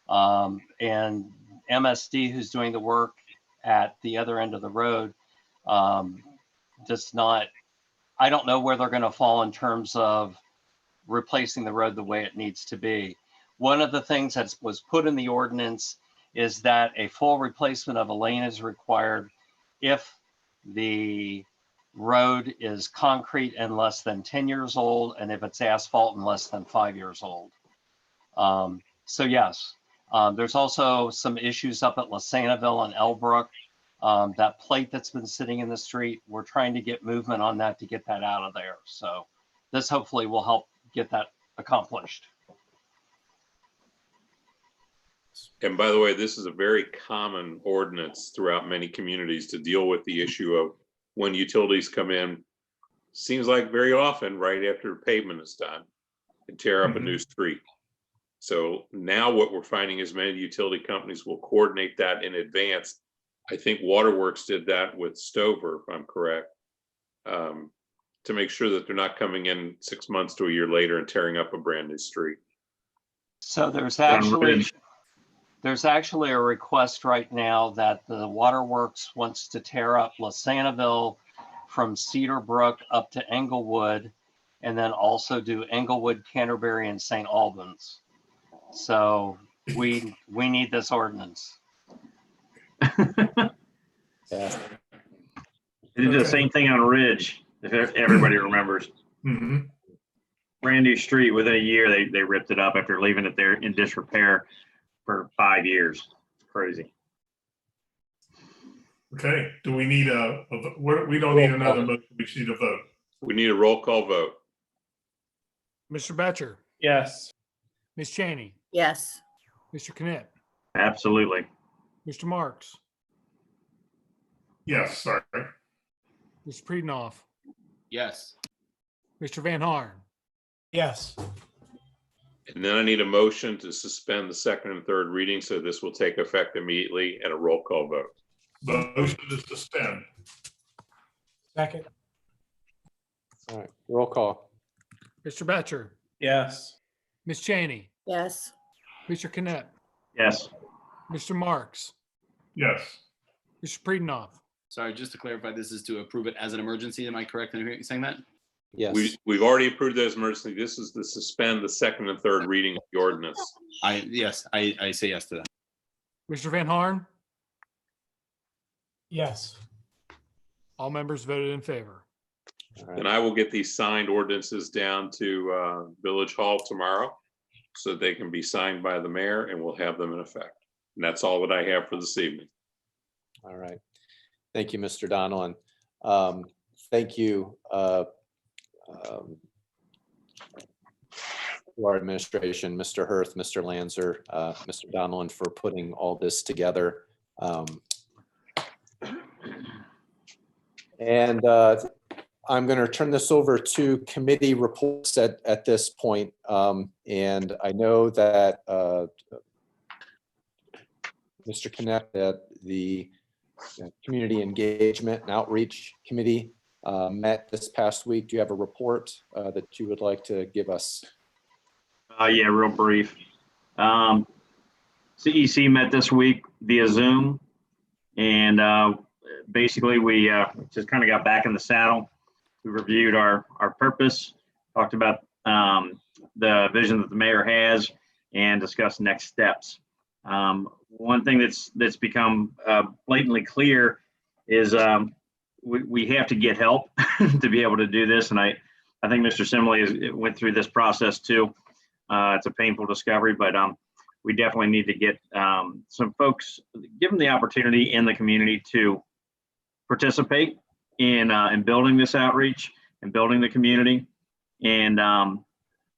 And MSD, who's doing the work at the other end of the road, does not, I don't know where they're going to fall in terms of replacing the road the way it needs to be. One of the things that was put in the ordinance is that a full replacement of a lane is required if the road is concrete and less than 10 years old, and if it's asphalt and less than 5 years old. So yes, there's also some issues up at Lozannaville and Elbrook. That plate that's been sitting in the street, we're trying to get movement on that to get that out of there. So this hopefully will help get that accomplished. And by the way, this is a very common ordinance throughout many communities to deal with the issue of when utilities come in, seems like very often right after pavement is done and tear up a new street. So now what we're finding is many utility companies will coordinate that in advance. I think Waterworks did that with Stover, if I'm correct, to make sure that they're not coming in 6 months to a year later and tearing up a brand new street. So there's actually a request right now that the Waterworks wants to tear up Lozannaville from Cedar Brook up to Englewood, and then also do Englewood, Canterbury, and St. Albans. So we need this ordinance. Yeah. They did the same thing on Ridge, if everybody remembers. Mm-hmm. Brand new street, within a year, they ripped it up after leaving it there in disrepair for 5 years. Crazy. Okay, do we need we don't need another motion, we just need a vote. We need a roll call vote. Mr. Betcher, Yes. Ms. Cheney, Yes. Mr. Knipp, Absolutely. Mr. Marks, Yes, sorry. Mr. Priedenoff, Yes. Mr. Van Harn, Yes. And then I need a motion to suspend the second and third reading, so this will take effect immediately, and a roll call vote. Motion to suspend. Second. All right, roll call. Mr. Betcher, Yes. Ms. Cheney, yes, Mr. Knapp, Yes. Mr. Marks, Yes. Mr. Preedenoff. Sorry, just to clarify, this is to approve it as an emergency. Am I correct in saying that? Yes. We've already approved those emergency. This is to suspend the second and third reading of the ordinance. Yes, I say yes to that. Mr. Van Horn, Yes. all members voted in favor. All right. And I will get these signed ordinances down to Village Hall tomorrow so they can be signed by the mayor, and we'll have them in effect. And that's all that I have for this evening. All right. Thank you, Mr. Donlin. Thank you to our administration, Mr. Hirth, Mr. Lanzer, Mr. Donlin, for putting all this together. And I'm going to turn this over to committee reports at this point. And I know that Mr. Knapp, that the Community Engagement and Outreach Committee met this past week. Do you have a report that you would like to give us? Yeah, real brief. CEC met this week via Zoom, and basically we just kind of got back in the saddle. We reviewed our purpose, talked about the vision that the mayor has, and discussed next steps. One thing that's become blatantly clear is we have to get help to be able to do this, and I think Mr. Simley went through this process too. It's a painful discovery, but we definitely need to get some folks, give them the opportunity in the community to participate in building this outreach and building the community. And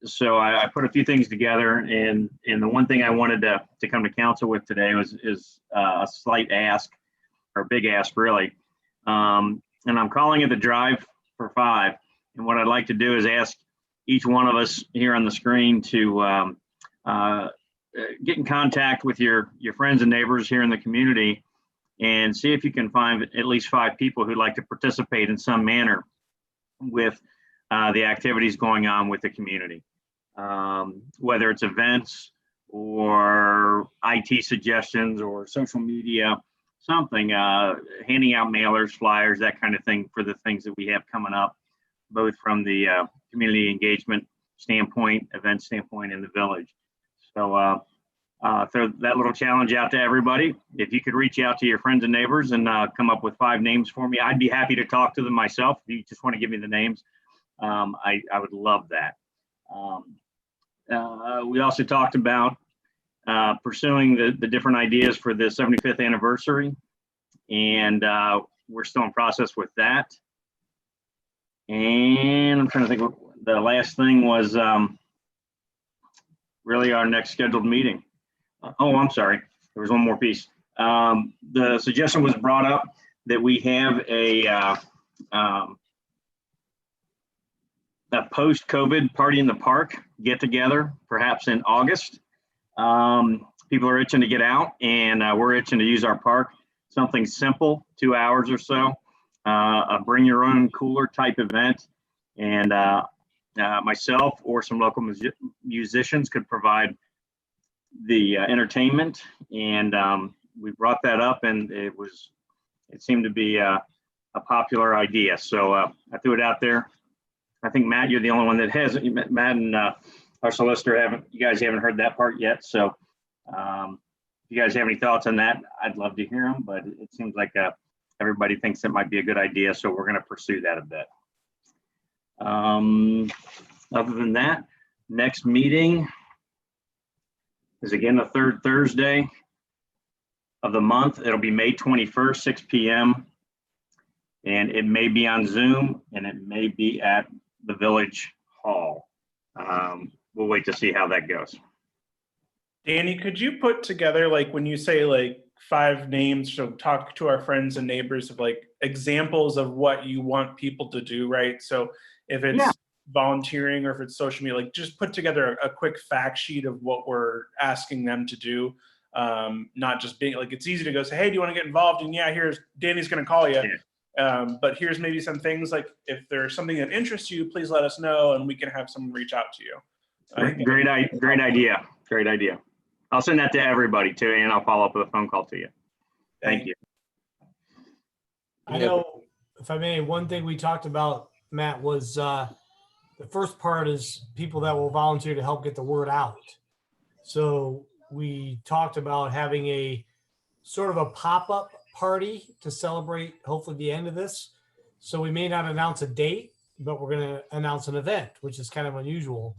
so I put a few things together, and the one thing I wanted to come to council with today is a slight ask, or a big ask really. And I'm calling it the Drive for 5. And what I'd like to do is ask each one of us here on the screen to get in contact with your friends and neighbors here in the community and see if you can find at least 5 people who'd like to participate in some manner with the activities going on with the community. Whether it's events or IT suggestions or social media, something, handing out mailers, flyers, that kind of thing for the things that we have coming up, both from the community engagement standpoint, event standpoint in the village. So throw that little challenge out to everybody. If you could reach out to your friends and neighbors and come up with 5 names for me, I'd be happy to talk to them myself. If you just want to give me the names, I would love that. We also talked about pursuing the different ideas for the 75th anniversary, and we're still in process with that. And I'm trying to think what the last thing was. Really our next scheduled meeting. Oh, I'm sorry. There was one more piece. The suggestion was brought up that we have a post-COVID party in the park get together, perhaps in August. People are itching to get out, and we're itching to use our park. Something simple, 2 hours or so, a bring your own cooler type event. And myself or some local musicians could provide the entertainment. And we brought that up, and it seemed to be a popular idea. So I threw it out there. I think, Matt, you're the only one that hasn't. Matt and our solicitor you guys haven't heard that part yet. So if you guys have any thoughts on that, I'd love to hear them, but it seems like everybody thinks it might be a good idea. So we're going to pursue that a bit. Other than that, next meeting is again the third Thursday of the month. It'll be May 21st, 6 p.m. And it may be on Zoom, and it may be at the Village Hall. We'll wait to see how that goes. Danny, could you put together, like, when you say like 5 names, so talk to our friends and neighbors of like examples of what you want people to do, right? So if it's volunteering or if it's social media, like just put together a quick fact sheet of what we're asking them to do. Not just being like, it's easy to go say, hey, do you want to get involved? And yeah, here's Danny's going to call you. But here's maybe some things like if there's something that interests you, please let us know and we can have someone reach out to you. Great idea. Great idea. I'll send that to everybody too, and I'll follow up with a phone call to you. Thank you. I know, if I may, one thing we talked about, Matt, was the first part is people that will volunteer to help get the word out. So we talked about having a sort of a pop-up party to celebrate hopefully the end of this. So we may not announce a date, but we're going to announce an event, which is kind of unusual.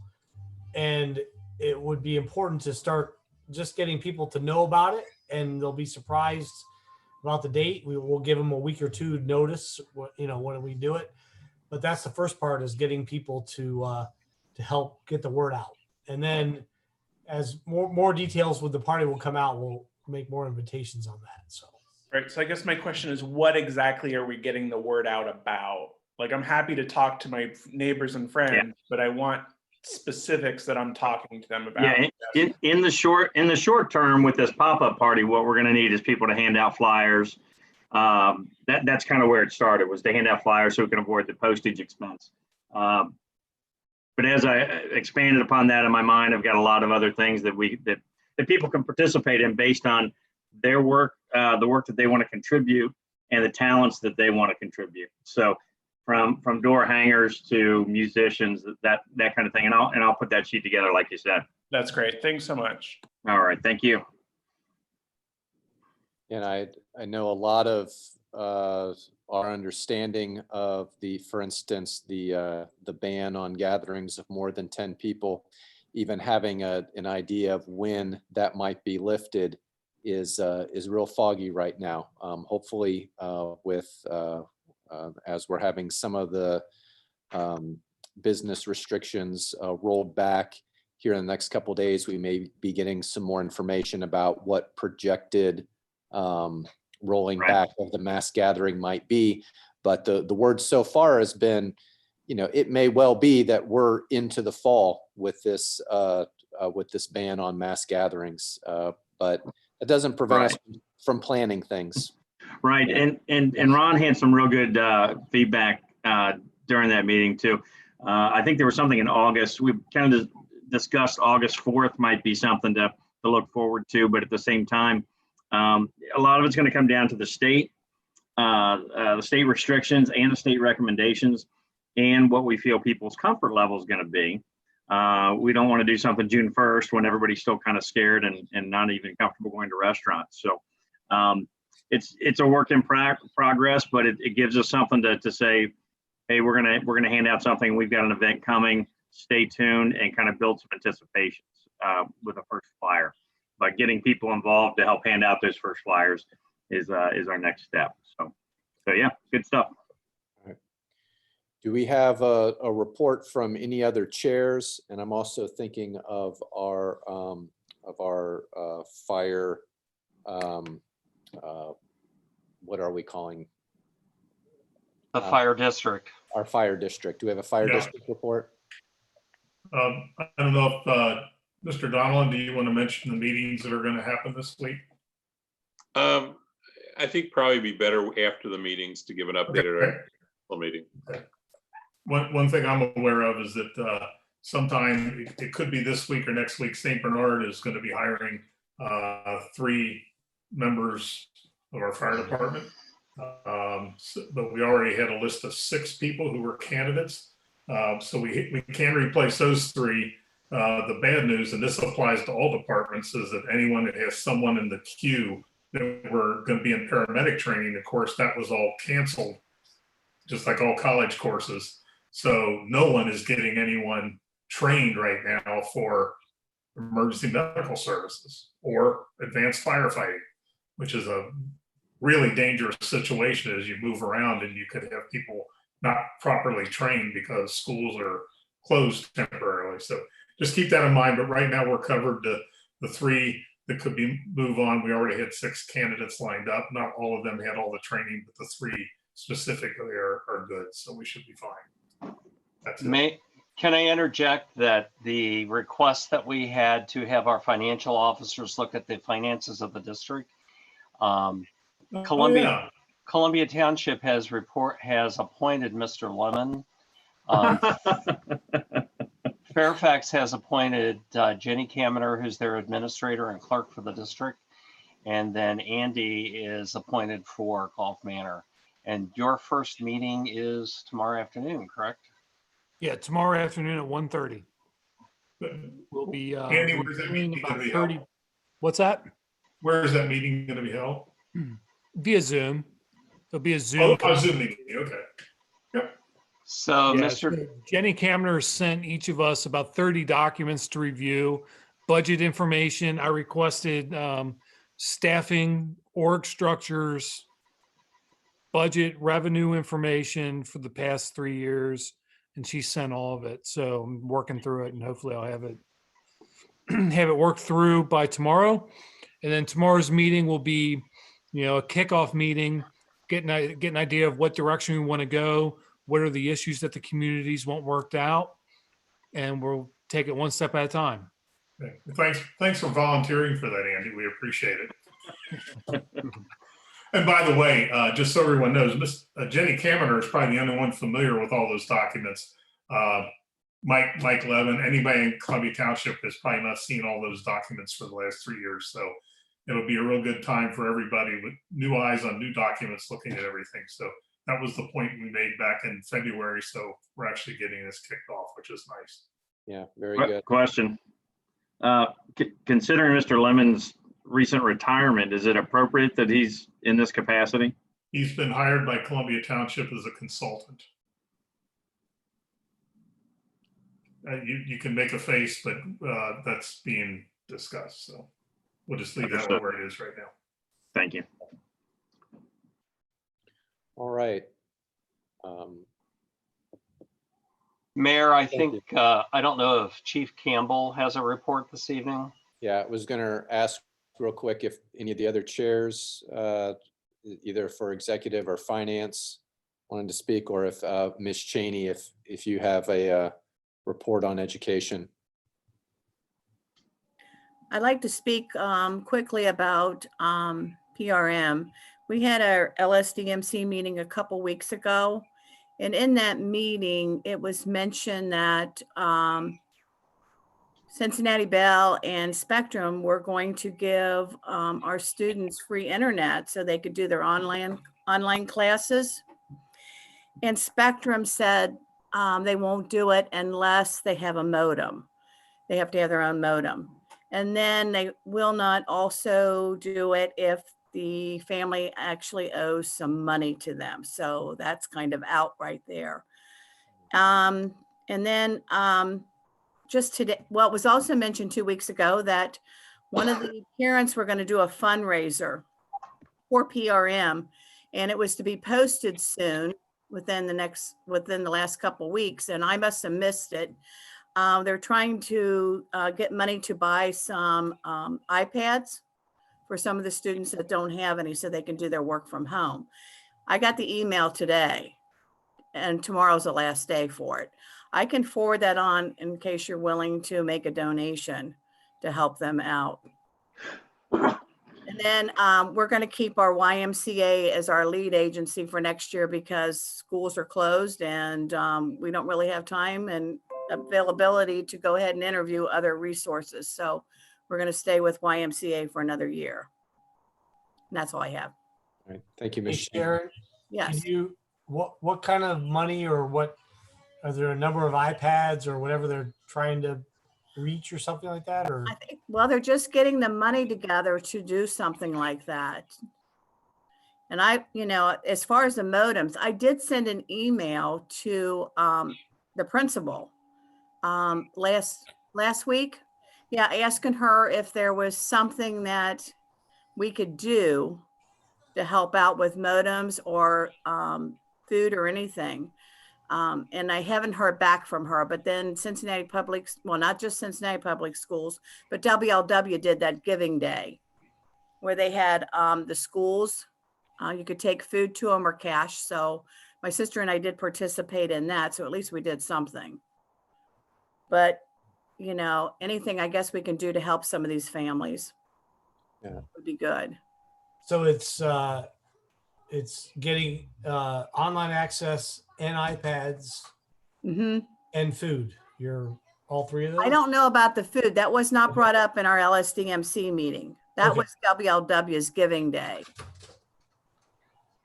And it would be important to start just getting people to know about it, and they'll be surprised about the date. We will give them a week or two notice, when we do it. But that's the first part, is getting people to help get the word out. And then as more details with the party will come out, we'll make more invitations on that. So. Right. So I guess my question is, what exactly are we getting the word out about? Like, I'm happy to talk to my neighbors and friends, but I want specifics that I'm talking to them about. Yeah, in the short term with this pop-up party, what we're going to need is people to hand out flyers. That's kind of where it started, was to hand out flyers so we can avoid the postage expense. But as I expanded upon that in my mind, I've got a lot of other things that people can participate in based on their work, the work that they want to contribute, and the talents that they want to contribute. So from door hangers to musicians, that kind of thing. And I'll put that sheet together like you said. That's great. Thanks so much. All right. Thank you. And I know a lot of our understanding of for instance, the ban on gatherings of more than 10 people, even having an idea of when that might be lifted is real foggy right now. Hopefully as we're having some of the business restrictions rolled back here in the next couple of days, we may be getting some more information about what projected rolling back of the mass gathering might be. But the word so far has been, it may well be that we're into the fall with this ban on mass gatherings, but it doesn't prevent us from planning things. Right. And Ron had some real good feedback during that meeting too. I think there was something in August. We kind of discussed August 4th might be something to look forward to, but at the same time, a lot of it's going to come down to the state restrictions and the state recommendations and what we feel people's comfort level is going to be. We don't want to do something June 1st when everybody's still kind of scared and not even comfortable going to restaurants. So it's a work in progress, but it gives us something to say, hey, we're gonna hand out something. We've got an event coming. Stay tuned and kind of build some anticipations with a first flyer. But getting people involved to help hand out those first flyers is our next step. So yeah, good stuff. All right. Do we have a report from any other chairs? And I'm also thinking of our fire. What are we calling? The fire district. Our fire district. Do we have a fire district report? I don't know if Mr. Donaldson, do you want to mention the meetings that are going to happen this week? I think probably be better after the meetings to give an update at our meeting. Okay. One thing I'm aware of is that sometime it could be this week or next week, St. Bernard is going to be hiring 3 members of our fire department. But we already had a list of 6 people who were candidates. So we can replace those 3. The bad news, and this applies to all departments, is that anyone that has someone in the queue that were going to be in paramedic training, of course, that was all canceled, just like all college courses. So no one is getting anyone trained right now for emergency medical services or advanced firefighting, which is a really dangerous situation as you move around and you could have people not properly trained because schools are closed temporarily. So just keep that in mind. But right now we're covered. The 3 that could be move on. We already had 6 candidates lined up. Not all of them had all the training, but the 3 specifically are good. So we should be fine. That's it. Can I interject that the request that we had to have our financial officers look at the finances of the district? Columbia, Columbia Township has appointed Mr. Lemon. Fairfax has appointed Jenny Kaminer, who's their administrator and clerk for the district. And then Andy is appointed for Gulf Manor. And your first meeting is tomorrow afternoon, correct? Yeah, tomorrow afternoon at 1:30. We'll be Andy, where's that reviewing meeting about gonna be 30. held? What's that? Where is that meeting going to be held? Via Zoom. There'll be a Zoom. Oh, Zoom meeting. Okay. So, Yeah, Mr. so Jenny Kaminer sent each of us about 30 documents to review, budget information. I requested staffing, org structures, budget revenue information for the past 3 years, and she sent all of it. So I'm working through it, and hopefully I'll have it have it worked through by tomorrow. And then tomorrow's meeting will be, a kickoff meeting, get an idea of what direction we want to go, what are the issues that the communities want worked out, and we'll take it one step at a time. Okay. Thanks for volunteering for that, Andy. We appreciate it. And by the way, just so everyone knows, Miss Jenny Kaminer is probably the only one familiar with all those documents. Mike Levin, anybody in Columbia Township has probably not seen all those documents for the last 3 years. So it'll be a real good time for everybody with new eyes on new documents, looking at everything. So that was the point we made back in February. So we're actually getting this kicked off, which is nice. Yeah, very good. Question. Considering Mr. Lemon's recent retirement, is it appropriate that he's in this capacity? He's been hired by Columbia Township as a consultant. You can make a face, but that's being discussed. So we'll just leave that where it is right now. Thank you. All right. Mayor, I think, I don't know if Chief Campbell has a report this evening. Yeah, I was going to ask real quick if any of the other chairs, either for executive or finance, wanted to speak, or if Ms. Cheney, if you have a report on education. I'd like to speak quickly about PRM. We had our LSDMC meeting a couple weeks ago, and in that meeting, it was mentioned that Cincinnati Bell and Spectrum were going to give our students free internet so they could do their online classes. And Spectrum said they won't do it unless they have a modem. They have to have their own modem. And then they will not also do it if the family actually owes some money to them. So that's kind of out right there. And then just today, well, it was also mentioned 2 weeks ago that one of the parents were going to do a fundraiser for PRM, and it was to be posted soon within the last couple of weeks, and I must have missed it. They're trying to get money to buy some iPads for some of the students that don't have any, so they can do their work from home. I got the email today, and tomorrow's the last day for it. I can forward that on in case you're willing to make a donation to help them out. And then we're going to keep our YMCA as our lead agency for next year because schools are closed and we don't really have time and availability to go ahead and interview other resources. So we're going to stay with YMCA for another year. And that's all I have. All right. Thank you, Hey, Ms. Sharon, Yes. can you, what kind of money or what, are there a number of iPads or whatever they're trying to reach or something like that? Or I think, well, they're just getting the money together to do something like that. And as far as the modems, I did send an email to the principal last week. Yeah, asking her if there was something that we could do to help out with modems or food or anything. And I haven't heard back from her, but then Cincinnati Public, well, not just Cincinnati Public Schools, but WLW did that Giving Day where they had the schools, you could take food to them or cash. So my sister and I did participate in that. So at least we did something. But, you know, anything I guess we can do to help some of these families would be good. So it's getting online access and iPads Hmm. and food. You're all three of those? I don't know about the food. That was not brought up in our LSDMC meeting. That Okay. was WLW's Giving Day.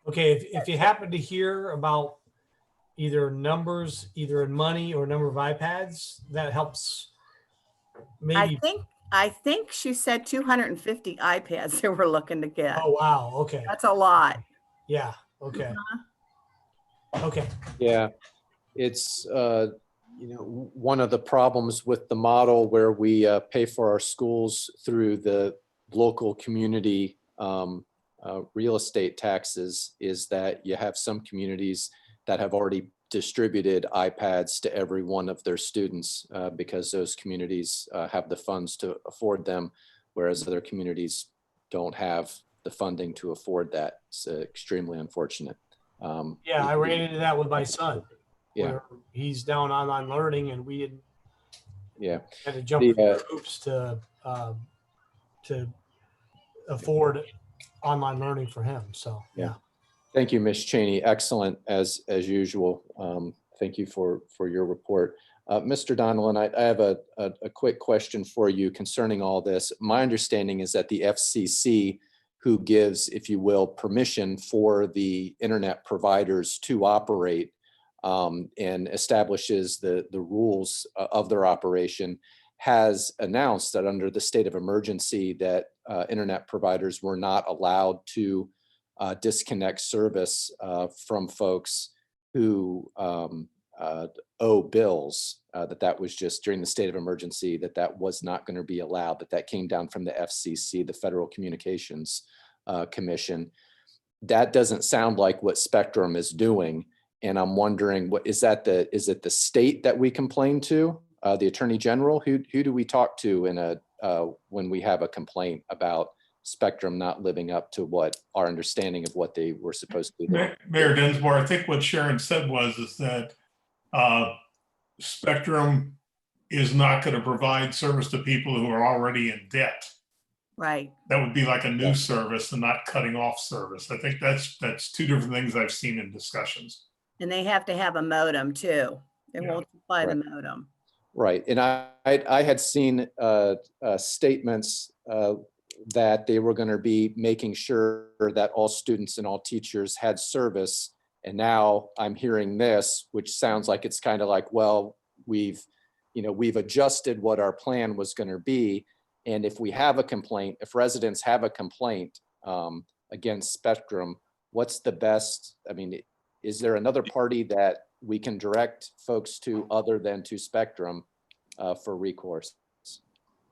Okay, if you happen to hear about either numbers, either in money or number of iPads, that helps. Maybe. I think she said 250 iPads they were looking to get. Oh wow. Okay. That's a lot. Yeah. Okay. Okay. Yeah, it's, you know, one of the problems with the model where we pay for our schools through the local community real estate taxes is that you have some communities that have already distributed iPads to every one of their students because those communities have the funds to afford them, whereas other communities don't have the funding to afford that. It's extremely unfortunate. Yeah, I ran into that with my son. Yeah. Where he's down online learning, and we didn't. Yeah. Had to jump through hoops to afford online learning for him. So yeah. Thank you, Ms. Cheney. Excellent as usual. Thank you for your report. Mr. Donilon, I have a quick question for you concerning all this. My understanding is that the FCC, who gives, if you will, permission for the internet providers to operate and establishes the rules of their operation, has announced that under the state of emergency that internet providers were not allowed to disconnect service from folks who owe bills, that was just during the state of emergency, that was not going to be allowed, that came down from the FCC, the Federal Communications Commission. That doesn't sound like what Spectrum is doing. And I'm wondering, is it the state that we complain to, the Attorney General? Who do we talk to when we have a complaint about Spectrum not living up to what our understanding of what they were supposed to be doing? Mayor Dinsmore, I think what Sharon said is that Spectrum is not going to provide service to people who are already in debt. Right. That would be like a new service and not cutting off service. I think that's two different things I've seen in discussions. And they have to have a modem too. They won't supply the modem. Right. And I had seen statements that they were going to be making sure that all students and all teachers had service. And now I'm hearing this, which sounds like it's kind of like, well, we've adjusted what our plan was going to be. And if we have a complaint, if residents have a complaint against Spectrum, what's the best? I mean, is there another party that we can direct folks to other than to Spectrum for recourse?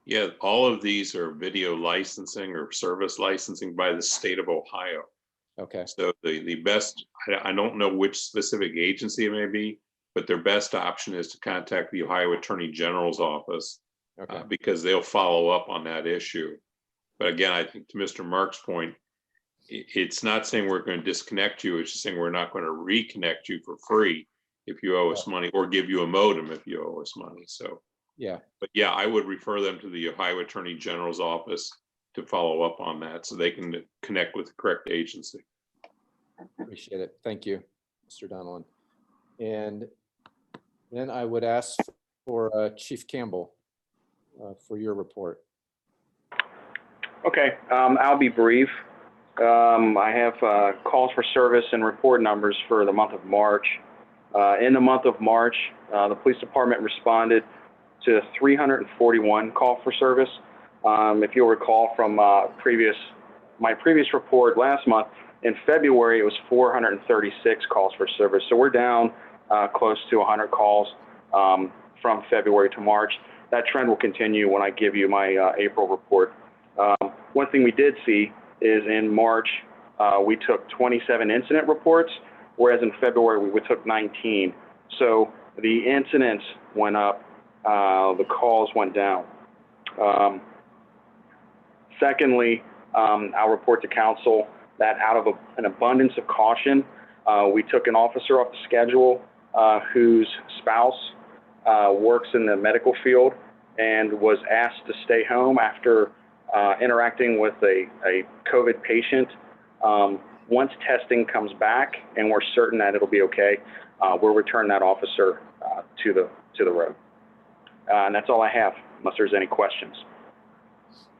Yeah, all of these are video licensing or service licensing by the state of Ohio. Okay. So the best, I don't know which specific agency it may be, but their best option is to contact the Ohio Attorney General's office. Okay. Because they'll follow up on that issue. But again, I think to Mr. Mark's point, it's not saying we're going to disconnect you. It's just saying we're not going to reconnect you for free if you owe us money, or give you a modem if you owe us money. So yeah. But yeah, I would refer them to the Ohio Attorney General's office to follow up on that so they can connect with the correct agency. Appreciate it. Thank you, Mr. Donilon. And then I would ask for Chief Campbell for your report. Okay, I'll be brief. I have calls for service and report numbers for the month of March. In the month of March, the police department responded to 341 call for service. If you'll recall from my previous report last month, in February it was 436 calls for service. So we're down close to 100 calls from February to March. That trend will continue when I give you my April report. One thing we did see is in March, we took 27 incident reports, whereas in February we took 19. So the incidents went up, the calls went down. Secondly, I'll report to council that out of an abundance of caution, we took an officer off the schedule whose spouse works in the medical field and was asked to stay home after interacting with a COVID patient. Once testing comes back and we're certain that it'll be okay, we'll return that officer to the road. And that's all I have, unless there's any questions.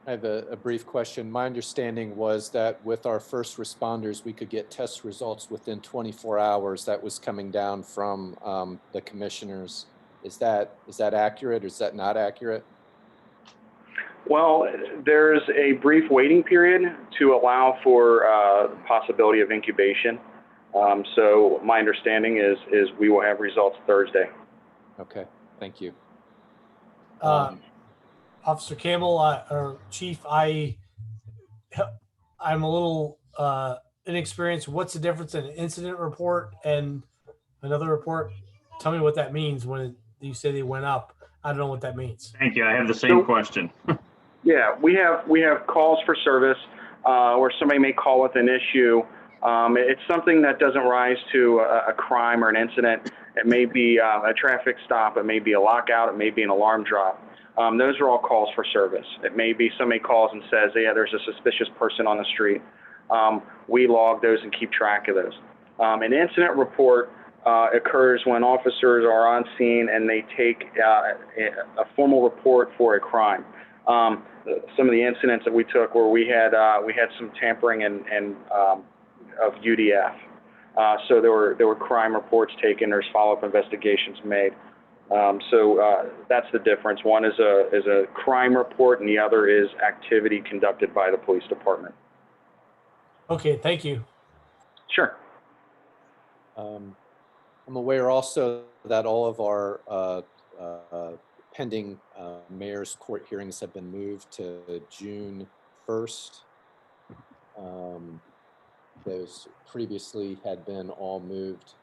I have a brief question. My understanding was that with our first responders, we could get test results within 24 hours. That was coming down from the commissioners. Is that accurate or is that not accurate? Well, there's a brief waiting period to allow for possibility of incubation. So my understanding is we will have results Thursday. Okay, thank you. Officer Campbell, or Chief, I'm a little inexperienced. What's the difference in an incident report and another report? Tell me what that means when you say they went up. I don't know what that means. Thank you. I have the same question. Yeah, we have calls for service where somebody may call with an issue. It's something that doesn't rise to a crime or an incident. It may be a traffic stop. It may be a lockout. It may be an alarm drop. Those are all calls for service. It may be somebody calls and says, yeah, there's a suspicious person on the street. We log those and keep track of those. An incident report occurs when officers are on scene and they take a formal report for a crime. Some of the incidents that we took where we had some tampering and of UDF. So there were crime reports taken. There's follow-up investigations made. So that's the difference. One is a crime report, and the other is activity conducted by the police department. Okay, thank you. Sure. I'm aware also that all of our pending mayor's court hearings have been moved to June 1st. Those previously had been all moved,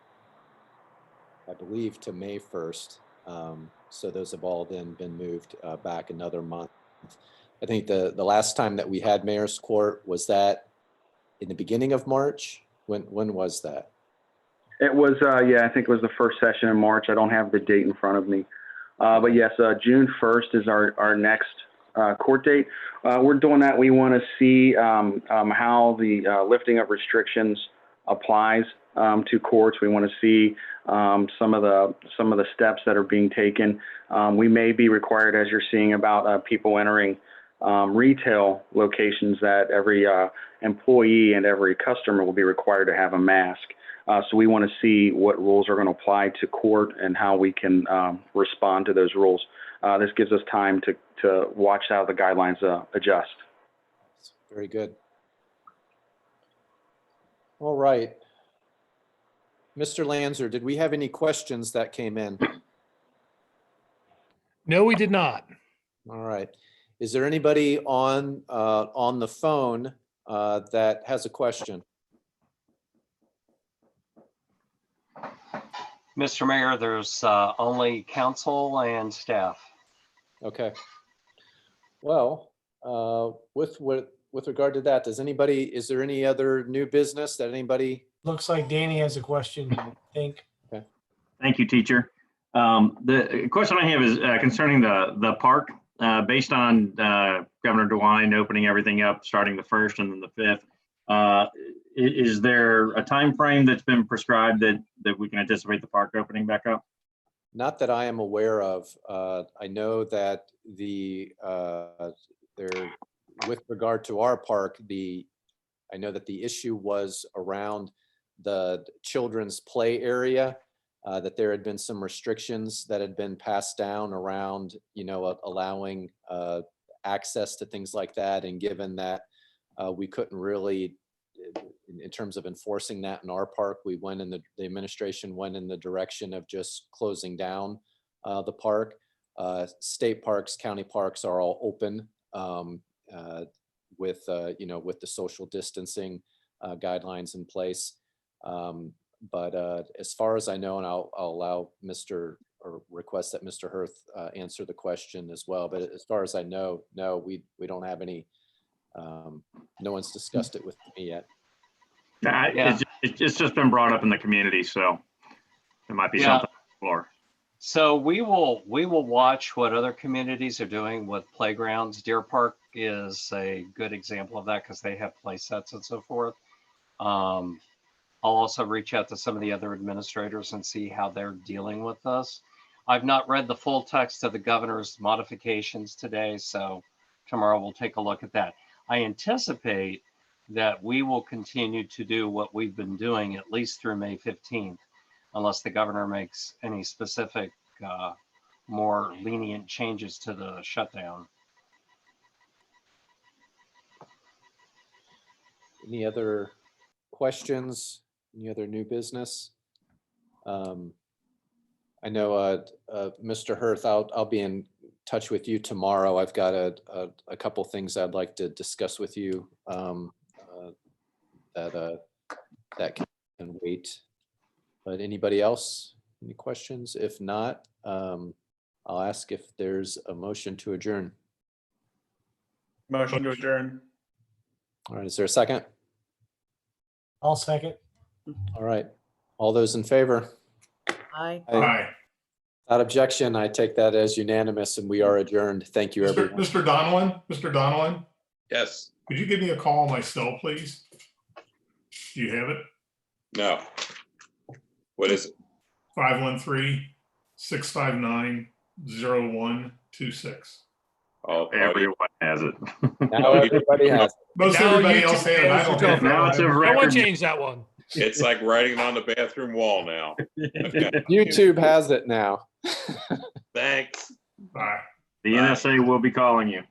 I believe, to May 1st. So those have all then been moved back another month. I think the last time that we had mayor's court, was that in the beginning of March? When was that? It was, yeah, I think it was the first session in March. I don't have the date in front of me. But yes, June 1st is our next court date. We're doing that. We want to see how the lifting of restrictions applies to courts. We want to see some of the steps that are being taken. We may be required, as you're seeing about people entering retail locations, that every employee and every customer will be required to have a mask. So we want to see what rules are going to apply to court and how we can respond to those rules. This gives us time to watch how the guidelines adjust. Very good. All right. Mr. Lanzer, did we have any questions that came in? No, we did not. All right. Is there anybody on the phone that has a question? Mr. Mayor, there's only council and staff. Okay. Well, with regard to that, is there any other new business that anybody? Looks like Danny has a question, I think. Okay. Thank you, teacher. The question I have is concerning the park. Based on Governor DeWine opening everything up, starting the 1st and then the 5th, is there a time frame that's been prescribed that we can anticipate the park opening back up? Not that I am aware of. I know that with regard to our park, I know that the issue was around the children's play area, that there had been some restrictions that had been passed down around, allowing access to things like that. And given that we couldn't really, in terms of enforcing that in our park, the administration went in the direction of just closing down the park. State parks, county parks are all open with the social distancing guidelines in place. But as far as I know, and I'll allow request that Mr. Hirth answer the question as well. But as far as I know, no, we don't have any. No one's discussed it with me yet. It's just been brought up in the community, so it might be something to explore. So we will watch what other communities are doing with playgrounds. Deer Park is a good example of that because they have play sets and so forth. I'll also reach out to some of the other administrators and see how they're dealing with this. I've not read the full text of the governor's modifications today, so tomorrow we'll take a look at that. I anticipate that we will continue to do what we've been doing at least through May 15th, unless the governor makes any specific, more lenient changes to the shutdown. Any other questions? Any other new business? I know, Mr. Hirth, I'll be in touch with you tomorrow. I've got a couple things I'd like to discuss with you that can wait. But anybody else, any questions? If not, I'll ask if there's a motion to adjourn. Motion to adjourn. All right, is there a second? I'll second. All right, all those in favor? Aye. Hi, Without objection, I take that as unanimous and we are adjourned. Thank you, everyone. Mr. Donilon, Yes, could you give me a call on my cell, please? Do you have it? no. What is it? 513-659-0126. Oh, Everyone has it. Now everybody has. Most Now everybody YouTube else had it. I knows don't you're have it. Now it's a No one record. changed that one. it's like writing on the bathroom wall now. Okay. YouTube has it now. Thanks. Bye. The NSA will be calling you.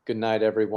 Good night, everyone.